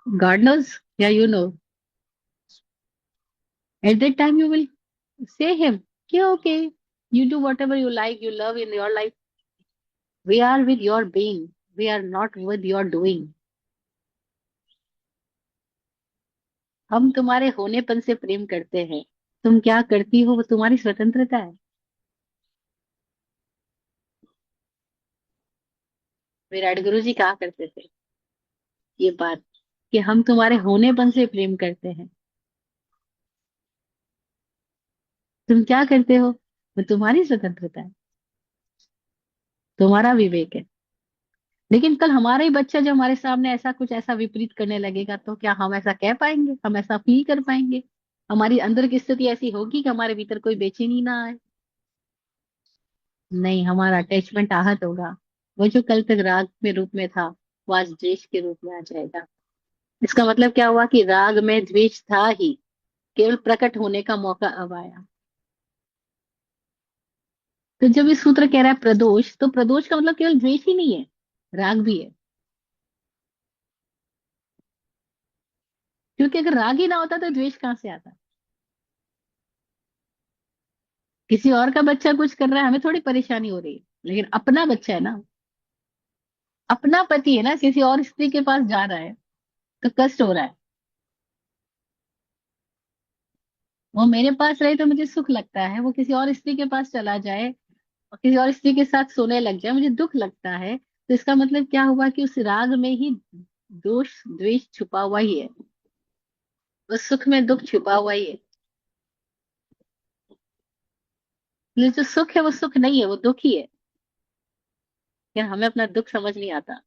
God knows. Yeah, you know. At that time, you will say him, yeah, okay, you do whatever you like, you love in your life. We are with your being. We are not with your doing. हम तुम्हारे होनेपन से प्रेम करते हैं। तुम क्या करती हो वो तुम्हारी स्वतंत्रता है। विराट गुरु जी कहा करते थे ये बात, कि हम तुम्हारे होनेपन से प्रेम करते हैं। तुम क्या करते हो वो तुम्हारी स्वतंत्रता है, तुम्हारा विवेक है। लेकिन कल हमारा ही बच्चा जो हमारे सामने ऐसा कुछ ऐसा विपरीत करने लगेगा, तो क्या हम ऐसा कह पाएंगे, हम ऐसा फील कर पाएंगे? हमारी अंदर की स्थिति ऐसी होगी कि हमारे भीतर कोई बेचैनी ना आए? नहीं, हमारा अटैचमेंट आहत होगा। वो जो कल तक राग में रूप में था, वो आज द्वेष के रूप में आ जाएगा। इसका मतलब क्या हुआ कि राग में द्वेष था ही, केवल प्रकट होने का मौका अब आया। तो जब इस सूत्र कह रहा है प्रदोष, तो प्रदोष का मतलब केवल द्वेष ही नहीं है, राग भी है। क्योंकि अगर राग ही ना होता तो द्वेष कहाँ से आता? किसी और का बच्चा कुछ कर रहा है, हमें थोड़ी परेशानी हो रही है, लेकिन अपना बच्चा है ना, अपना पति है ना, किसी और स्त्री के पास जा रहा है तो कष्ट हो रहा है। वो मेरे पास रहे तो मुझे सुख लगता है, वो किसी और स्त्री के पास चला जाए और किसी और स्त्री के साथ सोने लग जाए, मुझे दुख लगता है। तो इसका मतलब क्या हुआ कि उस राग में ही दोष द्वेष छुपा हुआ ही है, उस सुख में दुख छुपा हुआ ही है। इसलिए जो सुख है वो सुख नहीं है, वो दुख ही है। लेकिन हमें अपना दुख समझ नहीं आता।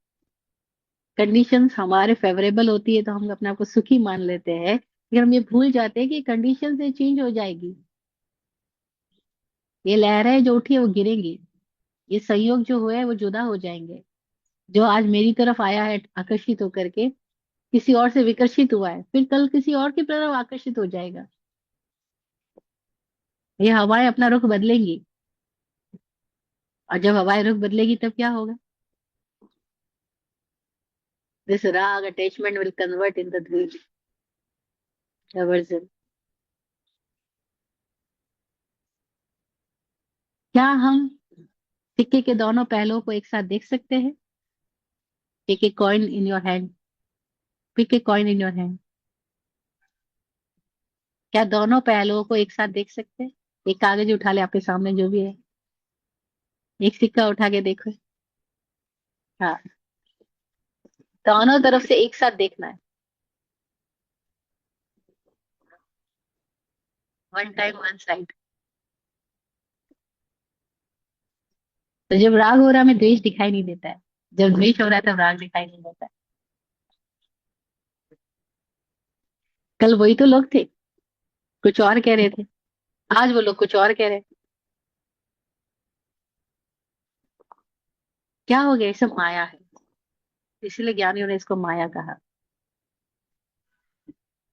कंडीशंस हमारे फेवरेबल होती है तो हम अपने आप को सुखी मान लेते हैं, लेकिन हम ये भूल जाते हैं कि कंडीशन से चेंज हो जाएगी। ये लहरें जो उठी है वो गिरेंगी, ये संयोग जो हुए हैं वो जुदा हो जाएंगे। जो आज मेरी तरफ आया है आकर्षित होकर के, किसी और से विकर्षित हुआ है, फिर कल किसी और की तरफ आकर्षित हो जाएगा। ये हवाएं अपना रुख बदलेंगी, और जब हवाएं रुख बदलेगी तब क्या होगा? दिस राग attachment will convert in the aversion। क्या हम सिक्के के दोनों पहलुओं को एक साथ देख सकते हैं? Take a coin in your hand, pick a coin in your hand. क्या दोनों पहलुओं को एक साथ देख सकते हैं? एक कागज उठा ले आपके सामने जो भी है, एक सिक्का उठा के देखो। हाँ, दोनों तरफ से एक साथ देखना है। One time one side. तो जब राग हो रहा है हमें द्वेष दिखाई नहीं देता है, जब द्वेष हो रहा है तब राग दिखाई नहीं देता है। कल वही तो लोग थे, कुछ और कह रहे थे, आज वो लोग कुछ और कह रहे हैं। क्या हो गया? ये सब माया है, इसलिए ज्ञानियों ने इसको माया कहा।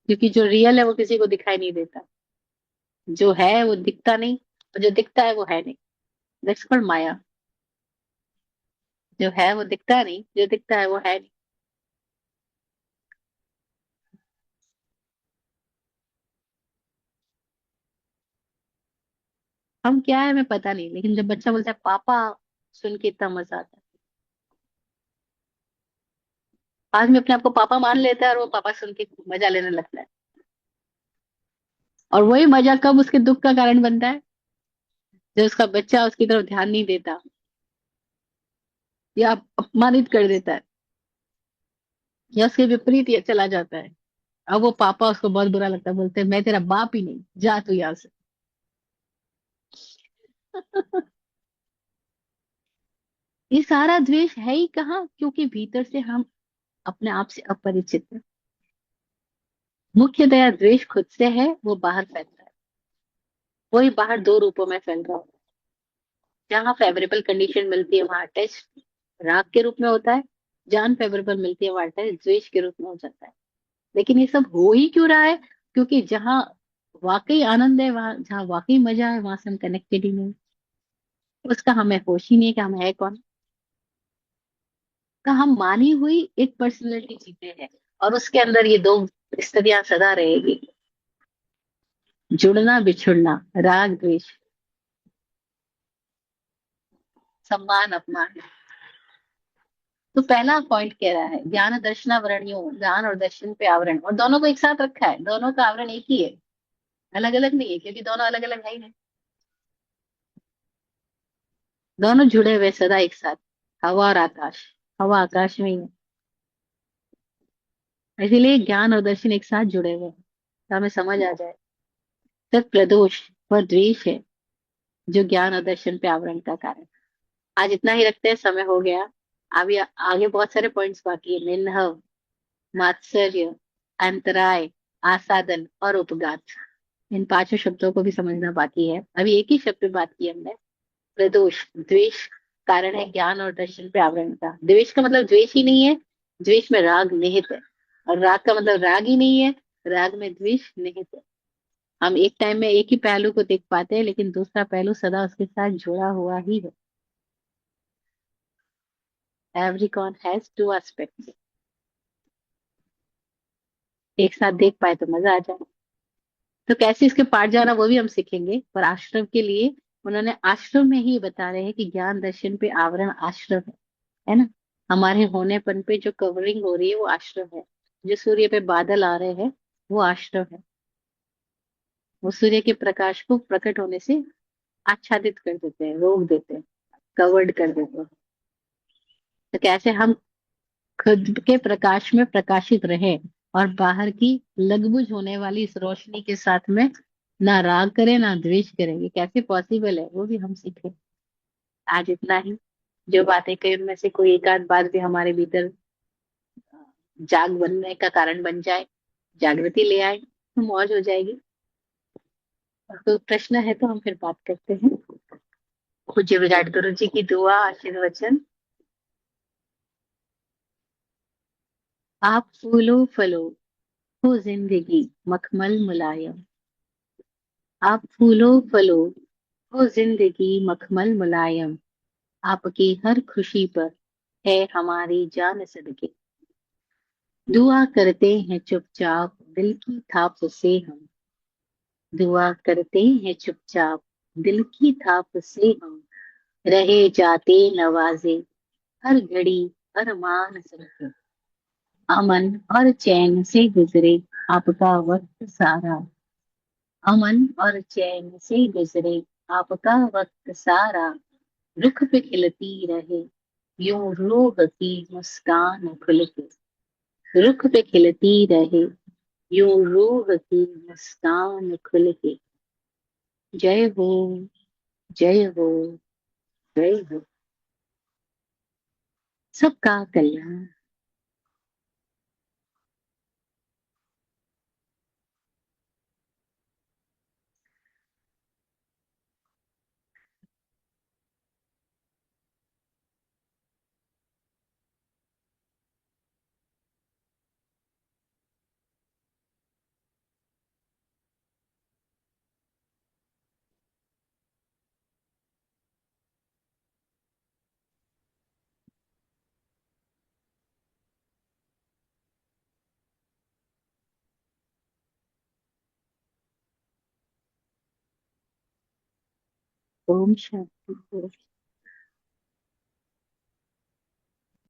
क्योंकि जो रियल है वो किसी को दिखाई नहीं देता, जो है वो दिखता नहीं, और जो दिखता है वो है नहीं। दैट्स कॉल्ड माया। जो है वो दिखता नहीं, जो दिखता है वो है नहीं। हम क्या है हमें पता नहीं, लेकिन जब बच्चा बोलता है पापा, सुन के इतना मजा आता है। आज में अपने आप को पापा मान लेता है और वो पापा सुन के मजा लेने लगता है। और वही मजा कब उसके दुख का कारण बनता है? जब उसका बच्चा उसकी तरफ ध्यान नहीं देता या अपमानित कर देता है, या उसके विपरीत ये चला जाता है। अब वो पापा उसको बहुत बुरा लगता है, बोलते हैं मैं तेरा बाप ही नहीं, जा तू यहाँ से। ये सारा द्वेष है ही कहाँ? क्योंकि भीतर से हम अपने आप से अपरिचित हैं। मुख्यतया द्वेष खुद से है, वो बाहर फैलता है। वही बाहर दो रूपों में फैल रहा होता है। जहाँ फेवरेबल कंडीशन मिलती है वहां अटैच राग के रूप में होता है, जहाँ फेवरेबल मिलती है वहां अटैच द्वेष के रूप में हो जाता है। लेकिन ये सब हो ही क्यों रहा है? क्योंकि जहाँ वाकई आनंद है, वहां जहाँ वाकई मजा है, वहां से हम कनेक्टेड ही नहीं। उसका हमें होश ही नहीं है कि हम है कौन। का हम मानी हुई एक पर्सनैलिटी जीते हैं, और उसके अंदर ये दो स्थितियां सदा रहेगी, जुड़ना बिछुड़ना, राग द्वेष, सम्मान अपमान। तो पहला पॉइंट कह रहा है ज्ञान दर्शनावरणियों, ज्ञान और दर्शन पे आवरण, और दोनों को एक साथ रखा है, दोनों का आवरण एक ही है, अलग अलग नहीं है, क्योंकि दोनों अलग अलग है ही नहीं। दोनों जुड़े हुए सदा एक साथ, हवा और आकाश। हवा आकाश में ही है, इसीलिए ज्ञान और दर्शन एक साथ जुड़े हुए हैं, तो हमें समझ आ जाए। तत् प्रदोष वह द्वेष है जो ज्ञान और दर्शन पे आवरण का कारण। आज इतना ही रखते हैं, समय हो गया। अभी आगे बहुत सारे पॉइंट्स बाकी है। निन्हव, मात्सर्य, अंतराय, आसादन और उपघात। इन पांचों शब्दों को भी समझना बाकी है। अभी एक ही शब्द पे बात की हमने, प्रदोष, द्वेष। कारण है ज्ञान और दर्शन पे आवरण का। द्वेष का मतलब द्वेष ही नहीं है, द्वेष में राग निहित है। और राग का मतलब राग ही नहीं है, राग में द्वेष निहित है। हम एक टाइम में एक ही पहलू को देख पाते हैं, लेकिन दूसरा पहलू सदा उसके साथ जुड़ा हुआ ही है। Every coin has two aspects. एक साथ देख पाए तो मजा आ जाए। तो कैसे इसके पार जाना वो भी हम सीखेंगे, पर आश्रम के लिए उन्होंने आश्रम में ही बता रहे हैं कि ज्ञान दर्शन पे आवरण आश्रम है ना। हमारे होनेपन पे जो कवरिंग हो रही है वो आश्रम है। जो सूर्य पे बादल आ रहे हैं वो आश्रम है। वो सूर्य के प्रकाश को प्रकट होने से आच्छादित कर देते हैं, रोक देते हैं, कवर्ड कर देते हैं। तो कैसे हम खुद के प्रकाश में प्रकाशित रहे और बाहर की लगबुझ होने वाली इस रोशनी के साथ में ना राग करें ना द्वेष करें, ये कैसे पॉसिबल है वो भी हम सीखें। आज इतना ही। जो बातें कही उनमें से कोई एक आध बात भी हमारे भीतर जाग बनने का कारण बन जाए, जागृति ले आए, तो मौज हो जाएगी। तो प्रश्न है तो हम फिर बात करते हैं। पूज्य विराट गुरु जी की दुआ, आशीर्वचन। आप फूलो फलो हो जिंदगी मखमल मुलायम। आप फूलो फलो हो जिंदगी मखमल मुलायम। आपकी हर खुशी पर है हमारी जान सदके। दुआ करते हैं चुपचाप दिल की थाप से हम। दुआ करते हैं चुपचाप दिल की थाप से हम। रहे जाते नवाजे हर घड़ी अरमान सदके। अमन और चैन से गुजरे आपका वक्त सारा। अमन और चैन से गुजरे आपका वक्त सारा। रुख पे खिलती रहे यूं रूह की मुस्कान खुल के। रुख पे खिलती रहे यूं रूह की मुस्कान खुल के। जय हो, जय हो, जय हो। सबका कल्याण। ओम शांति।